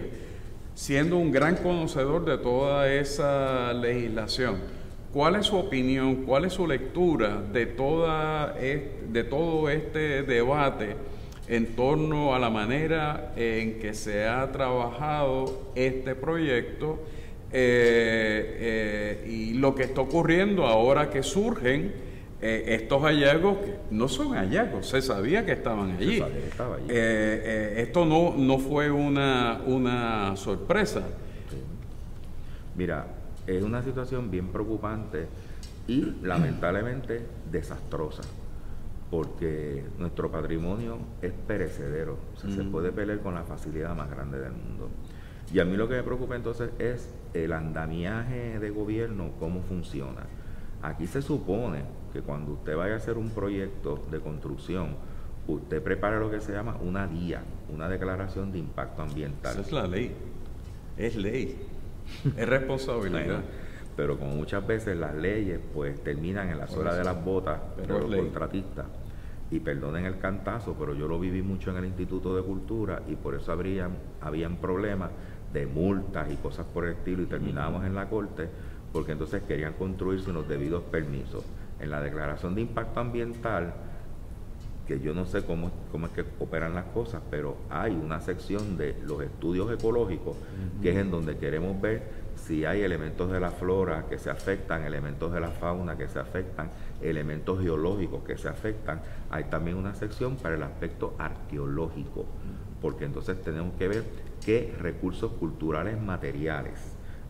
siendo un gran conocedor de toda esa legislación, ¿cuál es su opinión, cuál es su lectura de todo este debate en torno a la manera en que se ha trabajado este proyecto y lo que está ocurriendo ahora que surgen estos hallazgos que no son hallazgos, se sabía que estaban allí. Se sabía que estaba allí. Esto no fue una sorpresa. Sí. Mira, es una situación bien preocupante y lamentablemente desastrosa, porque nuestro patrimonio es perecedero, o sea, se puede perder con la facilidad más grande del mundo. Y a mí lo que me preocupa entonces es el andamiaje de gobierno, cómo funciona. Aquí se supone que cuando usted vaya a hacer un proyecto de construcción, usted prepara lo que se llama una DIA, una declaración de impacto ambiental. Esa es la ley, es ley, es responsabilidad. Bueno, pero como muchas veces las leyes pues terminan en la suela de las botas de los contratistas, y perdonen el cantazo, pero yo lo viví mucho en el Instituto de Cultura y por eso habían problemas de multas y cosas por el estilo y terminábamos en la corte porque entonces querían construir sin los debidos permisos. En la declaración de impacto ambiental, que yo no sé cómo es que operan las cosas, pero hay una sección de los estudios ecológicos que es en donde queremos ver si hay elementos de la flora que se afectan, elementos de la fauna que se afectan, elementos geológicos que se afectan. Hay también una sección para el aspecto arqueológico, porque entonces tenemos que ver qué recursos culturales materiales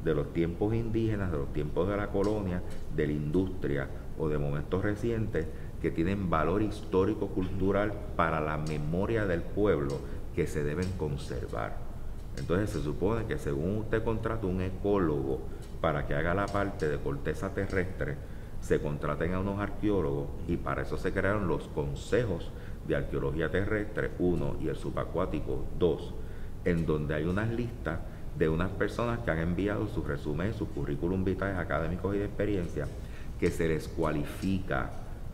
de los tiempos indígenas, de los tiempos de la colonia, de la industria o de momentos recientes que tienen valor histórico-cultural para la memoria del pueblo que se deben conservar. Entonces se supone que según usted contrata un ecólogo para que haga la parte de corteza terrestre, se contraten a unos arqueólogos y para eso se crearon los consejos de arqueología terrestre 1 y el subacuático 2, en donde hay unas listas de unas personas que han enviado sus resúmenes, sus currículum vitae académicos y de experiencia, que se les cualifica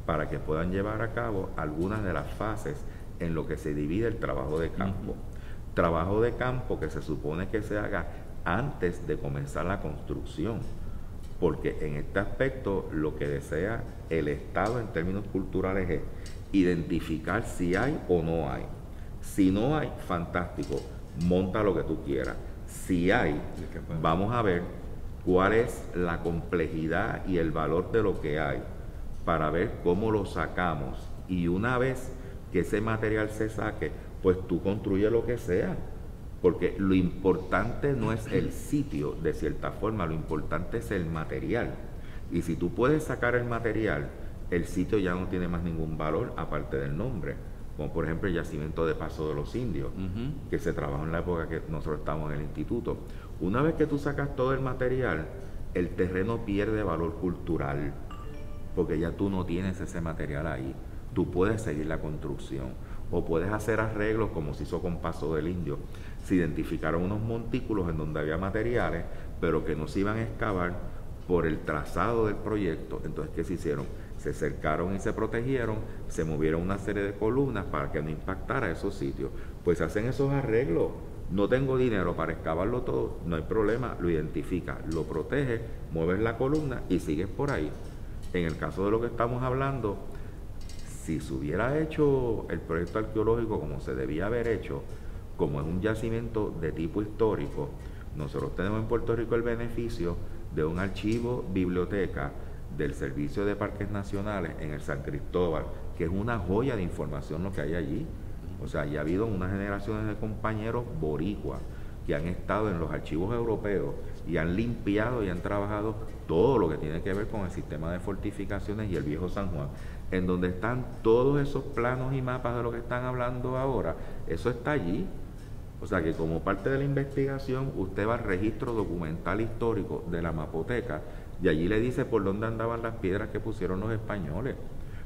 para que puedan llevar a cabo algunas de las fases en lo que se divide el trabajo de campo. Trabajo de campo que se supone que se haga antes de comenzar la construcción, porque en este aspecto lo que desea el Estado en términos culturales es identificar si hay o no hay. Si no hay, fantástico, monta lo que tú quieras. Si hay, vamos a ver cuál es la complejidad y el valor de lo que hay para ver cómo lo sacamos, y una vez que ese material se saque, pues tú construyes lo que sea. Porque lo importante no es el sitio, de cierta forma, lo importante es el material. Y si tú puedes sacar el material, el sitio ya no tiene más ningún valor aparte del nombre. Como por ejemplo el yacimiento de Paso de los Indios, que se trabajó en la época que nosotros estábamos en el instituto. Una vez que tú sacas todo el material, el terreno pierde valor cultural, porque ya tú no tienes ese material ahí. Tú puedes seguir la construcción, o puedes hacer arreglos como se hizo con Paso del Indio. Se identificaron unos montículos en donde había materiales, pero que no se iban a excavar por el trazado del proyecto. Entonces, ¿qué se hicieron? Se cercaron y se protegieron, se movieron una serie de columnas para que no impactara esos sitios. Pues se hacen esos arreglos. No tengo dinero para excavarlo todo, no hay problema, lo identifica, lo protege, mueves la columna y sigues por ahí. En el caso de lo que estamos hablando, si se hubiera hecho el proyecto arqueológico como se debía haber hecho, como es un yacimiento de tipo histórico, nosotros tenemos en Puerto Rico el beneficio de un archivo biblioteca del Servicio de Parques Nacionales en el San Cristóbal, que es una joya de información lo que hay allí. O sea, ya ha habido unas generaciones de compañeros boricuas que han estado en los archivos europeos y han limpiado y han trabajado todo lo que tiene que ver con el sistema de fortificaciones y el viejo San Juan, en donde están todos esos planos y mapas de lo que están hablando ahora. Eso está allí. O sea que como parte de la investigación usted va al registro documental histórico de la mapoteca y allí le dice por dónde andaban las piedras que pusieron los españoles.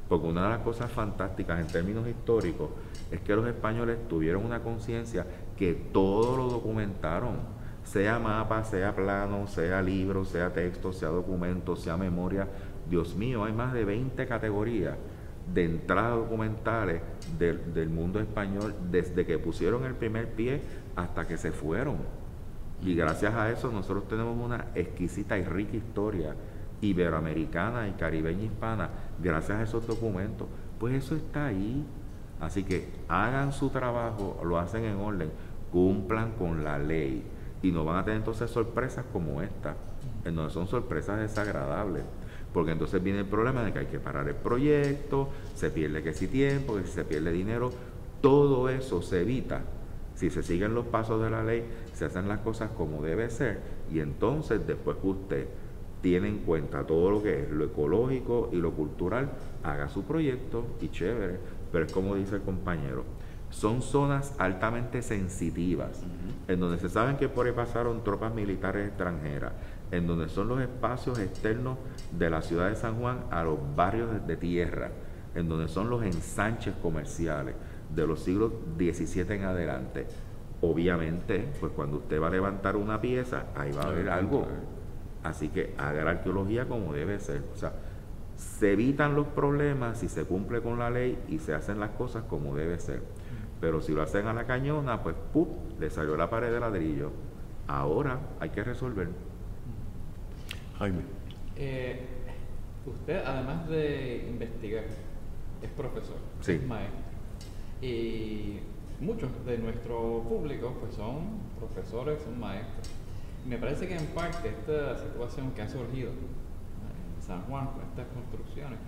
Porque una de las cosas fantásticas en términos históricos es que los españoles tuvieron una conciencia que todo lo documentaron, sea mapa, sea plano, sea libro, sea texto, sea documento, sea memoria. Dios mío, hay más de 20 categorías de entradas documentales del mundo español desde que pusieron el primer pie hasta que se fueron. Y gracias a eso nosotros tenemos una exquisita y rica historia iberoamericana y caribeña hispana gracias a esos documentos. Pues eso está ahí. Así que hagan su trabajo, lo hacen en orden, cumplan con la ley y no van a tener entonces sorpresas como esta, en donde son sorpresas desagradables. Porque entonces viene el problema de que hay que parar el proyecto, se pierde que si tiempo, que si se pierde dinero. Todo eso se evita si se siguen los pasos de la ley, se hacen las cosas como debe ser, y entonces después que usted tiene en cuenta todo lo que es lo ecológico y lo cultural, haga su proyecto y chévere. Pero es como dice el compañero, son zonas altamente sensitivas, en donde se saben que por ahí pasaron tropas militares extranjeras, en donde son los espacios externos de la ciudad de San Juan a los barrios de tierra, en donde son los ensanches comerciales de los siglos XVII en adelante. Obviamente, pues cuando usted va a levantar una pieza, ahí va a haber algo. Así que haga la arqueología como debe ser. O sea, se evitan los problemas si se cumple con la ley y se hacen las cosas como debe ser. Pero si lo hacen a la cañona, pues ¡pum!, le salió la pared de ladrillo. Ahora hay que resolver. Jaime. Usted, además de investigar, es profesor, Sí. es maestro. Y muchos de nuestro público pues son profesores, son maestros. Me parece que en parte esta situación que ha surgido en San Juan con estas construcciones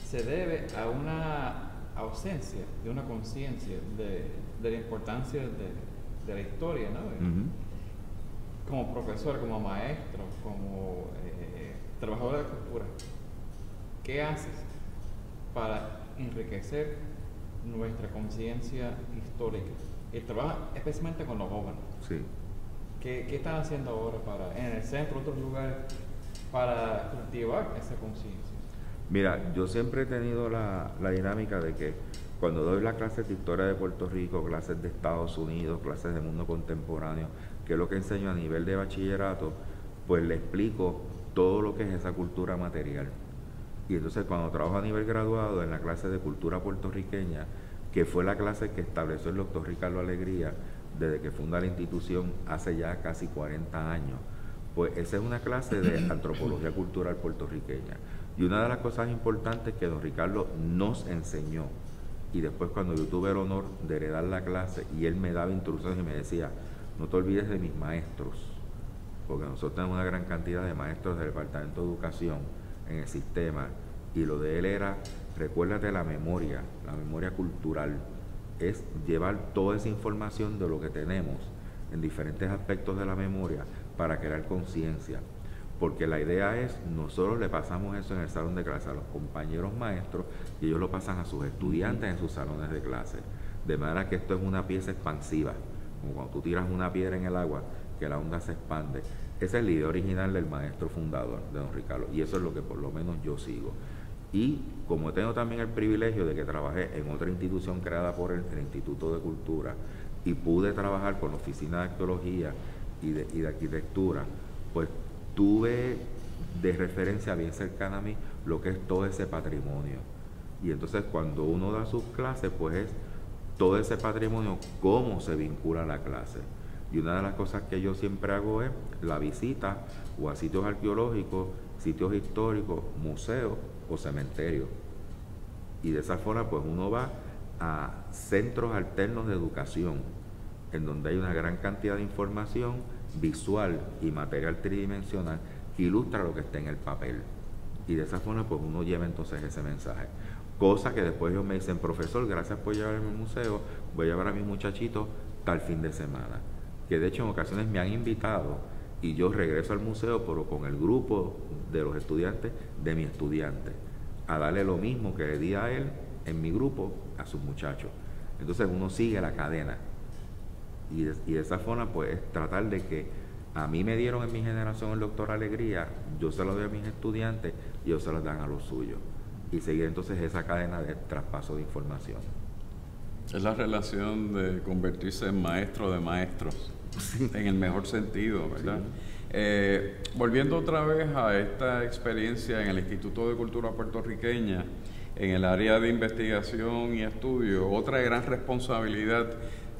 se debe a una ausencia de una conciencia de la importancia de la historia, ¿no? Como profesor, como maestro, como trabajador de cultura, ¿qué haces para enriquecer nuestra conciencia histórica? Y trabaja especialmente con los jóvenes. Sí. ¿Qué están haciendo ahora en el centro, otros lugares, para cultivar esa conciencia? Mira, yo siempre he tenido la dinámica de que cuando doy las clases de historia de Puerto Rico, clases de Estados Unidos, clases de mundo contemporáneo, que es lo que enseño a nivel de bachillerato, pues le explico todo lo que es esa cultura material. Y entonces cuando trabajo a nivel graduado en la clase de cultura puertorriqueña, que fue la clase que estableció el doctor Ricardo Alegría desde que funda la institución hace ya casi 40 años, pues esa es una clase de antropología cultural puertorriqueña. Y una de las cosas importantes que don Ricardo nos enseñó, y después cuando yo tuve el honor de heredar la clase y él me daba instrucciones y me decía, no te olvides de mis maestros, porque nosotros tenemos una gran cantidad de maestros del Departamento de Educación en el sistema, y lo de él era, recuérdate la memoria cultural, es llevar toda esa información de lo que tenemos en diferentes aspectos de la memoria para crear conciencia. Porque la idea es, nosotros le pasamos eso en el salón de clase a los compañeros maestros y ellos lo pasan a sus estudiantes en sus salones de clase. De manera que esto es una pieza expansiva, como cuando tú tiras una piedra en el agua, que la onda se expande. Esa es la idea original del maestro fundador, de don Ricardo, y eso es lo que por lo menos yo sigo. Y como tengo también el privilegio de que trabajé en otra institución creada por él, el Instituto de Cultura, y pude trabajar con la Oficina de Arqueología y de Arquitectura, pues tuve de referencia bien cercana a mí lo que es todo ese patrimonio. Y entonces cuando uno da sus clases, pues es todo ese patrimonio, cómo se vincula a la clase. Y una de las cosas que yo siempre hago es la visita o a sitios arqueológicos, sitios históricos, museos o cementerios. Y de esa forma pues uno va a centros alternos de educación, en donde hay una gran cantidad de información visual y material tridimensional que ilustra lo que está en el papel. Y de esa forma pues uno lleva entonces ese mensaje. Cosa que después ellos me dicen, profesor, gracias por llevarme al museo, voy a llevar a mis muchachitos tal fin de semana. Que de hecho en ocasiones me han invitado y yo regreso al museo, pero con el grupo de los estudiantes de mi estudiante, a darle lo mismo que le di a él en mi grupo a sus muchachos. Entonces uno sigue la cadena. Y de esa forma pues tratar de que a mí me dieron en mi generación el doctor Alegría, yo se lo doy a mis estudiantes y ellos se lo dan a los suyos. Y seguir entonces esa cadena de traspaso de información. Es la relación de convertirse en maestro de maestros, sí, en el mejor sentido, ¿verdad? Sí. Volviendo otra vez a esta experiencia en el Instituto de Cultura Puertorriqueña, en el área de investigación y estudio, otra gran responsabilidad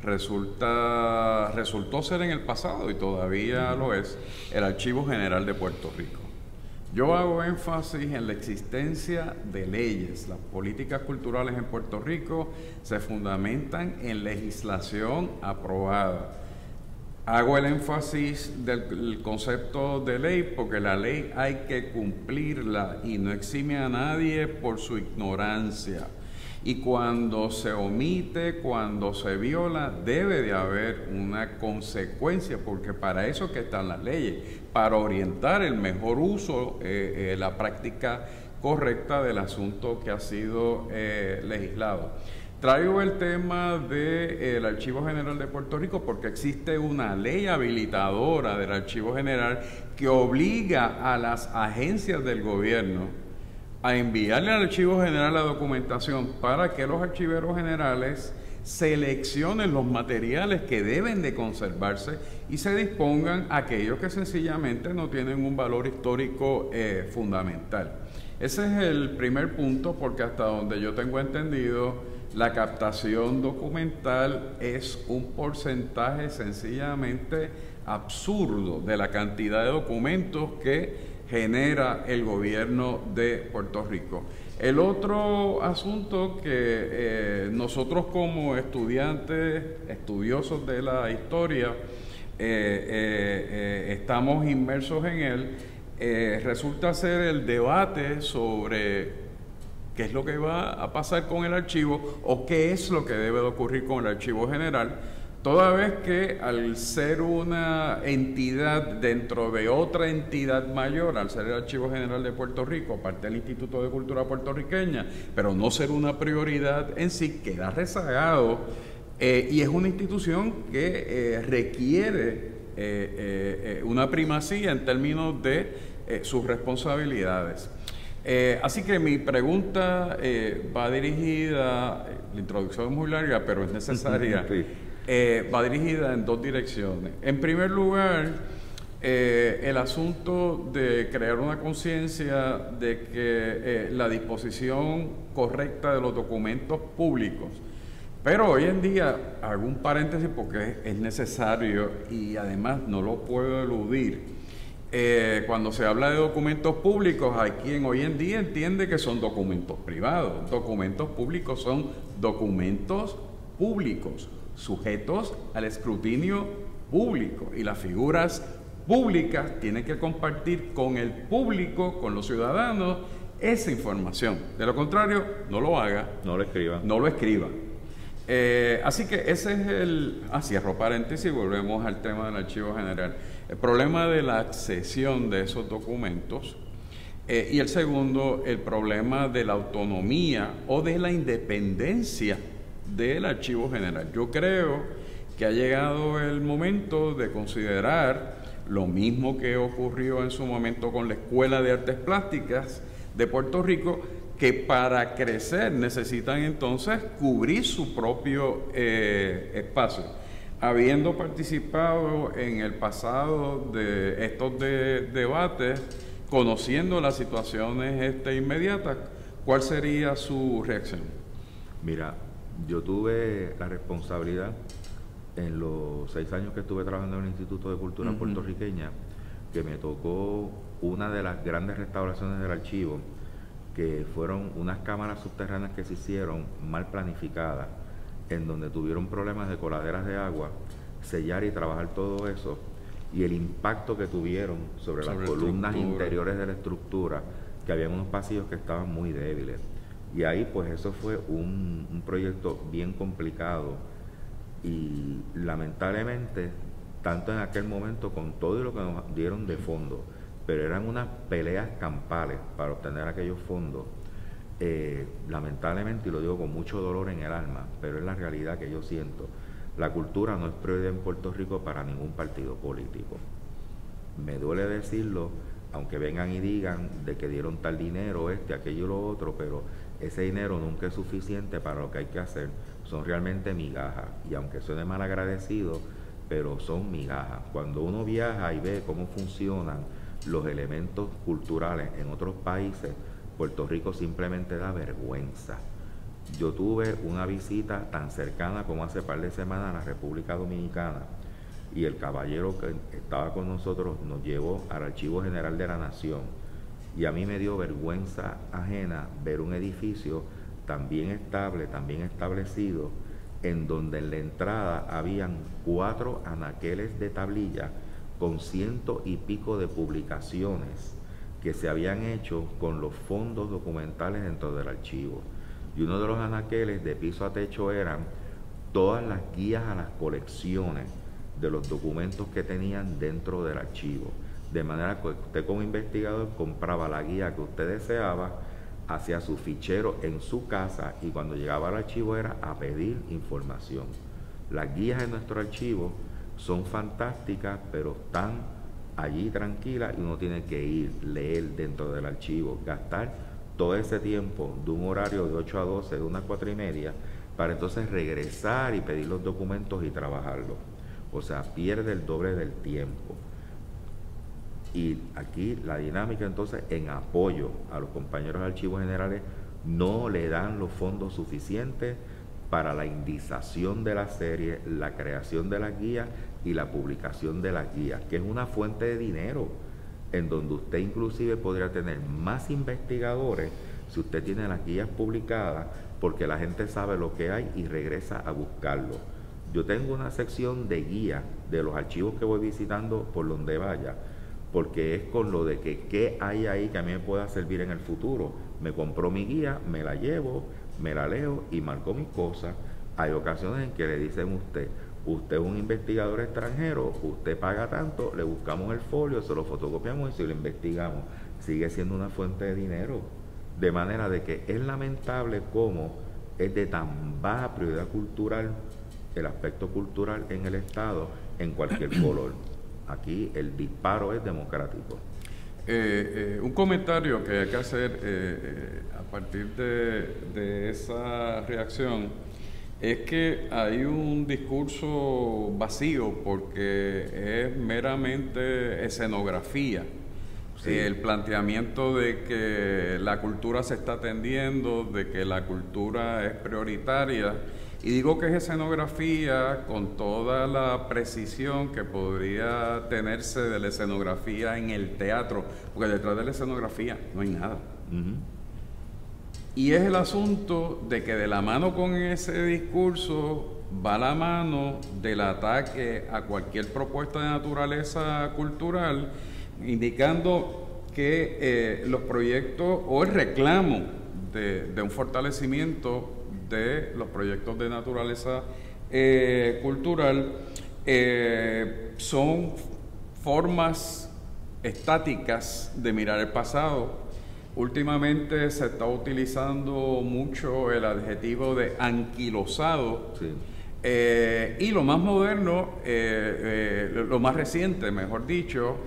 resultó ser en el pasado y todavía lo es, el Archivo General de Puerto Rico. Yo hago énfasis en la existencia de leyes. Las políticas culturales en Puerto Rico se fundamentan en legislación aprobada. Hago el énfasis del concepto de ley porque la ley hay que cumplirla y no exime a nadie por su ignorancia. Y cuando se omite, cuando se viola, debe de haber una consecuencia, porque para eso que están las leyes, para orientar el mejor uso, la práctica correcta del asunto que ha sido legislado. Traigo el tema del Archivo General de Puerto Rico porque existe una ley habilitadora del Archivo General que obliga a las agencias del gobierno a enviarle al Archivo General la documentación para que los archiveros generales seleccionen los materiales que deben de conservarse y se dispongan aquellos que sencillamente no tienen un valor histórico fundamental. Ese es el primer punto, porque hasta donde yo tengo entendido, la captación documental es un porcentaje sencillamente absurdo de la cantidad de documentos que genera el gobierno de Puerto Rico. El otro asunto que nosotros como estudiantes, estudiosos de la historia, estamos inmersos en él, resulta ser el debate sobre qué es lo que va a pasar con el archivo o qué es lo que debe de ocurrir con el Archivo General, toda vez que al ser una entidad dentro de otra entidad mayor, al ser el Archivo General de Puerto Rico, parte del Instituto de Cultura Puertorriqueña, pero no ser una prioridad en sí, queda rezagado y es una institución que requiere una primacía en términos de sus responsabilidades. Así que mi pregunta va dirigida, la introducción es muy larga, pero es necesaria. Sí. Va dirigida en dos direcciones. En primer lugar, el asunto de crear una conciencia de que la disposición correcta de los documentos públicos, pero hoy en día, hago un paréntesis porque es necesario y además no lo puedo eludir. Cuando se habla de documentos públicos, hay quien hoy en día entiende que son documentos privados. Documentos públicos son documentos públicos, sujetos al escrutinio público, y las figuras públicas tienen que compartir con el público, con los ciudadanos, esa información. De lo contrario, no lo haga. No lo escriba. No lo escriba. Así que ese es cierro paréntesis y volvemos al tema del Archivo General. El problema de la accesión de esos documentos y el segundo, el problema de la autonomía o de la independencia del Archivo General. Yo creo que ha llegado el momento de considerar lo mismo que ocurrió en su momento con la Escuela de Artes Plásticas de Puerto Rico, que para crecer necesitan entonces cubrir su propio espacio. Habiendo participado en el pasado de estos debates, conociendo las situaciones inmediatas, ¿cuál sería su reacción? Mira, yo tuve la responsabilidad en los 6 años que estuve trabajando en el Instituto de Cultura puertorriqueña, que me tocó una de las grandes restauraciones del archivo, que fueron unas cámaras subterráneas que se hicieron mal planificadas, en donde tuvieron problemas de coladeras de agua, sellar y trabajar todo eso, y el impacto que tuvieron sobre las columnas interiores de la estructura, que habían unos pasillos que estaban muy débiles. Y ahí pues eso fue un proyecto bien complicado, y lamentablemente, tanto en aquel momento con todo lo que nos dieron de fondo, pero eran unas peleas campales para obtener aquellos fondos, lamentablemente, y lo digo con mucho dolor en el alma, pero es la realidad que yo siento, la cultura no es prioridad en Puerto Rico para ningún partido político. Me duele decirlo, aunque vengan y digan de que dieron tal dinero, aquello y lo otro, pero ese dinero nunca es suficiente para lo que hay que hacer. Son realmente migajas, y aunque suene mal agradecido, pero son migajas. Cuando uno viaja y ve cómo funcionan los elementos culturales en otros países, Puerto Rico simplemente da vergüenza. Yo tuve una visita tan cercana como hace par de semanas a la República Dominicana, y el caballero que estaba con nosotros nos llevó al Archivo General de la Nación, y a mí me dio vergüenza ajena ver un edificio tan bien estable, tan bien establecido, en donde en la entrada habían 4 anaqueles de tablilla con 100 y pico de publicaciones que se habían hecho con los fondos documentales dentro del archivo. Y uno de los anaqueles de piso a techo eran todas las guías a las colecciones de los documentos que tenían dentro del archivo. De manera que usted como investigador compraba la guía que usted deseaba, hacía su fichero en su casa, y cuando llegaba al archivo era a pedir información. Las guías en nuestro archivo son fantásticas, pero están allí tranquilas, y uno tiene que ir, leer dentro del archivo, gastar todo ese tiempo de un horario de 8 a 12, de 1 a 4 y media, para entonces regresar y pedir los documentos y trabajarlos. O sea, pierde el doble del tiempo. Y aquí la dinámica entonces, en apoyo a los compañeros de archivos generales, no le dan los fondos suficientes para la indización de la serie, la creación de las guías y la publicación de las guías, que es una fuente de dinero, en donde usted inclusive podría tener más investigadores si usted tiene las guías publicadas, porque la gente sabe lo que hay y regresa a buscarlo. Yo tengo una sección de guía de los archivos que voy visitando por donde vaya, porque es con lo de que qué hay ahí que a mí me pueda servir en el futuro. Me compro mi guía, me la llevo, me la leo y marco mis cosas. Hay ocasiones en que le dicen usted es un investigador extranjero, usted paga tanto, le buscamos el folio, se lo fotocopiamos y se lo investigamos. Sigue siendo una fuente de dinero. De manera de que es lamentable cómo es de tan baja prioridad cultural el aspecto cultural en el Estado, en cualquier color. Aquí el disparo es democrático. Un comentario que hay que hacer a partir de esa reacción es que hay un discurso vacío, porque es meramente escenografía. Sí. El planteamiento de que la cultura se está atendiendo, de que la cultura es prioritaria. Y digo que es escenografía con toda la precisión que podría tenerse de la escenografía en el teatro, porque detrás de la escenografía no hay nada. Y es el asunto de que de la mano con ese discurso va la mano del ataque a cualquier propuesta de naturaleza cultural, indicando que los proyectos o el reclamo de un fortalecimiento de los proyectos de naturaleza cultural son formas estáticas de mirar el pasado. Últimamente se está utilizando mucho el adjetivo de anquilosado. Sí. Y lo más moderno, lo más reciente, mejor dicho,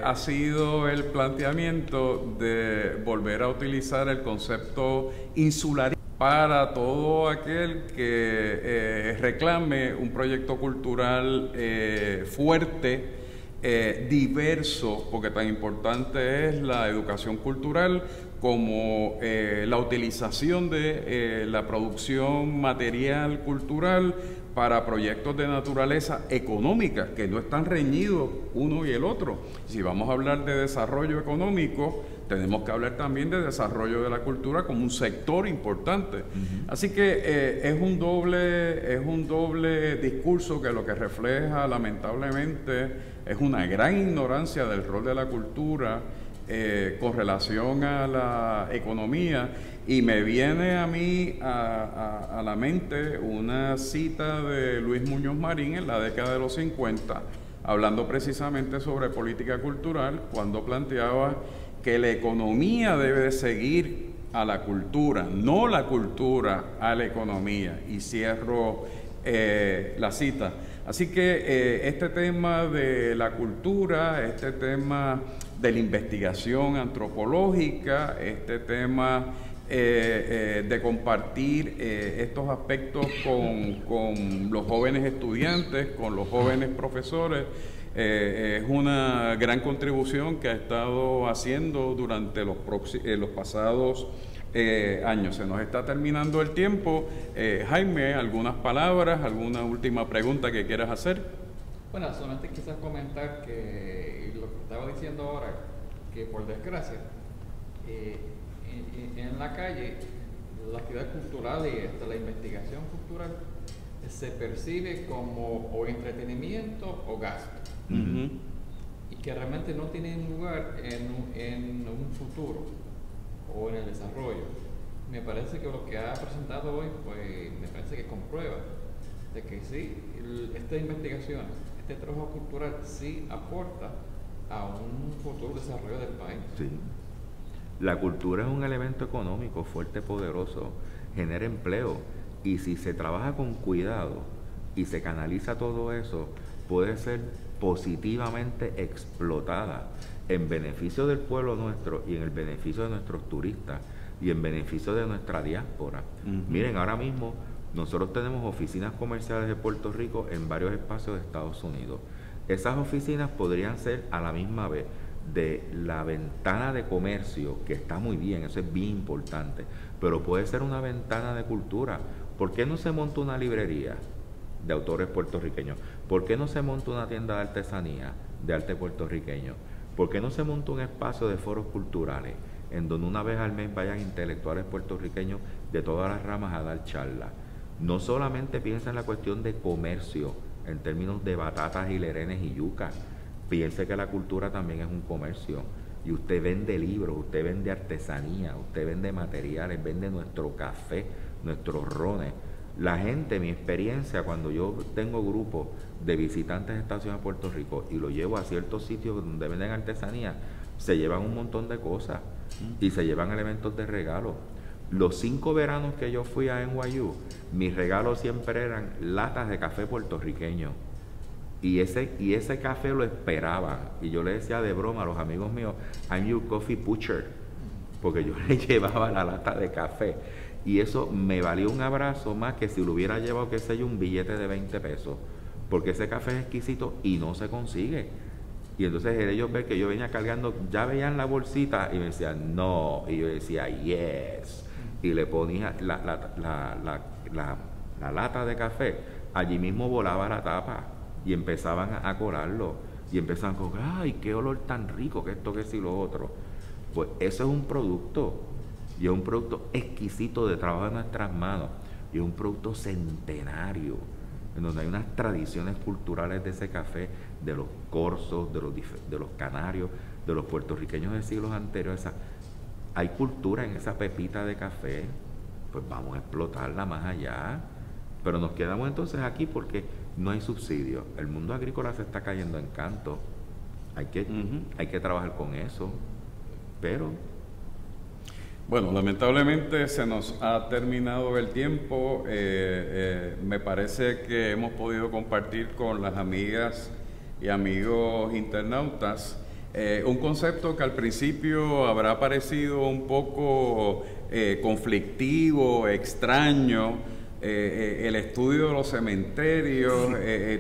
ha sido el planteamiento de volver a utilizar el concepto insular para todo aquel que reclame un proyecto cultural fuerte, diverso, porque tan importante es la educación cultural como la utilización de la producción material cultural para proyectos de naturaleza económica, que no están reñidos uno y el otro. Si vamos a hablar de desarrollo económico, tenemos que hablar también de desarrollo de la cultura como un sector importante. Así que es un doble discurso que lo que refleja, lamentablemente, es una gran ignorancia del rol de la cultura con relación a la economía. Y me viene a mí a la mente una cita de Luis Muñoz Marín en la década de los 50, hablando precisamente sobre política cultural, cuando planteaba que la economía debe de seguir a la cultura, no la cultura a la economía. Y cierro la cita. Así que este tema de la cultura, este tema de la investigación antropológica, este tema de compartir estos aspectos con los jóvenes estudiantes, con los jóvenes profesores, es una gran contribución que ha estado haciendo durante los pasados años. Se nos está terminando el tiempo. Jaime, ¿algunas palabras, alguna última pregunta que quieras hacer? Bueno, solamente quizás comentar que lo que estaba diciendo ahora, que por desgracia, en la calle, la actividad cultural y hasta la investigación cultural se percibe como o entretenimiento o gasto. Y que realmente no tienen lugar en un futuro o en el desarrollo. Me parece que lo que ha presentado hoy, pues, me parece que comprueba de que sí, esta investigación, este trabajo cultural sí aporta a un futuro desarrollo del país. Sí. La cultura es un elemento económico fuerte, poderoso, genera empleo, y si se trabaja con cuidado y se canaliza todo eso, puede ser positivamente explotada en beneficio del pueblo nuestro y en el beneficio de nuestros turistas y en beneficio de nuestra diáspora. Miren, ahora mismo nosotros tenemos oficinas comerciales de Puerto Rico en varios espacios de Estados Unidos. Esas oficinas podrían ser a la misma vez de la ventana de comercio, que está muy bien, eso es bien importante, pero puede ser una ventana de cultura. ¿Por qué no se monta una librería de autores puertorriqueños? ¿Por qué no se monta una tienda de artesanía de arte puertorriqueño? ¿Por qué no se monta un espacio de foros culturales en donde una vez al mes vayan intelectuales puertorriqueños de todas las ramas a dar charlas? No solamente piensa en la cuestión de comercio en términos de batatas y lerenes y yuca, piense que la cultura también es un comercio, y usted vende libros, usted vende artesanía, usted vende materiales, vende nuestro café, nuestros rones. La gente, mi experiencia, cuando yo tengo grupos de visitantes de estaciones a Puerto Rico y lo llevo a ciertos sitios donde venden artesanía, se llevan un montón de cosas y se llevan elementos de regalo. Los 5 veranos que yo fui a NYU, mis regalos siempre eran latas de café puertorriqueño. Y ese café lo esperaban. Y yo le decía de broma a los amigos míos, I'm your coffee butcher, porque yo le llevaba la lata de café. Y eso me valió un abrazo más que si lo hubiera llevado, qué sé yo, un billete de 20 pesos. Porque ese café es exquisito y no se consigue. Y entonces ellos ven que yo venía cargando, ya veían la bolsita y me decían, no. Y yo decía, yes. Y le ponía la lata de café. Allí mismo volaba la tapa y empezaban a colarlo. Y empezaban con, ay, qué olor tan rico, que esto, que sí, lo otro. Pues eso es un producto. Y es un producto exquisito de trabajo de nuestras manos. Y es un producto centenario, en donde hay unas tradiciones culturales de ese café, de los corzos, de los canarios, de los puertorriqueños de siglos anteriores. Hay cultura en esa pepita de café. pues vamos a explotarla más allá. Pero nos quedamos entonces aquí porque no hay subsidio. El mundo agrícola se está cayendo en canto. Hay que trabajar con eso. Pero bueno, lamentablemente se nos ha terminado el tiempo. Me parece que hemos podido compartir con las amigas y amigos internautas un concepto que al principio habrá parecido un poco conflictivo, extraño, el estudio de los cementerios,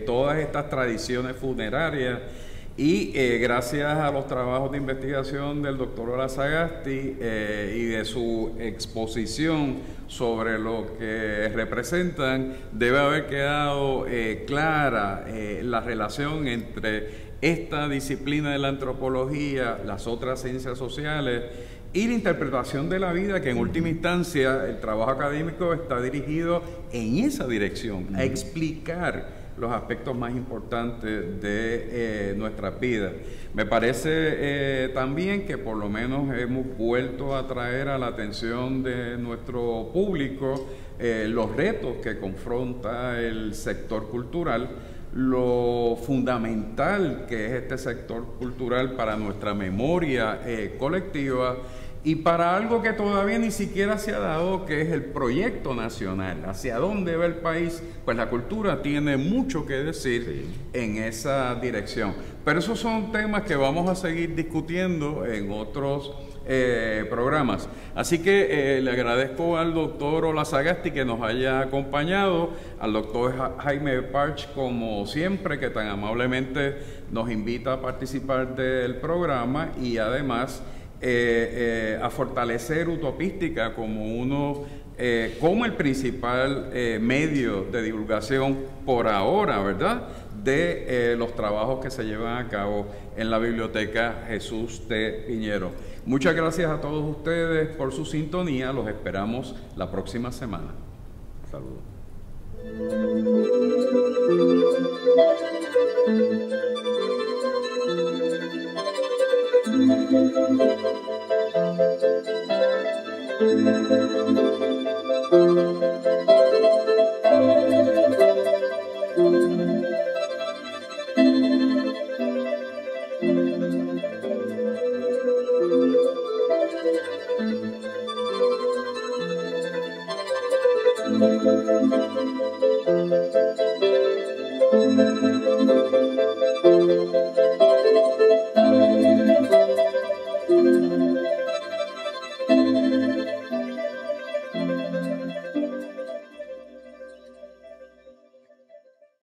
todas estas tradiciones funerarias. Y gracias a los trabajos de investigación del doctor Olazagasti y de su exposición sobre lo que representan, debe haber quedado clara la relación entre esta disciplina de la antropología, las otras ciencias sociales y la interpretación de la vida, que en última instancia el trabajo académico está dirigido en esa dirección, a explicar los aspectos más importantes de nuestras vidas. Me parece también que por lo menos hemos vuelto a traer a la atención de nuestro público los retos que confronta el sector cultural, lo fundamental que es este sector cultural para nuestra memoria colectiva y para algo que todavía ni siquiera se ha dado, que es el proyecto nacional. ¿Hacia dónde va el país? Pues la cultura tiene mucho que decir en esa dirección. Pero esos son temas que vamos a seguir discutiendo en otros programas. Así que le agradezco al doctor Olazagasti que nos haya acompañado, al doctor Jaime Parch, como siempre, que tan amablemente nos invita a participar del programa y además a fortalecer Utopística como como el principal medio de divulgación por ahora, ¿verdad?, de los trabajos que se llevan a cabo en la Biblioteca Jesús T. Piñero. Muchas gracias a todos ustedes por su sintonía. Los esperamos la próxima semana. Saludos. Thank you.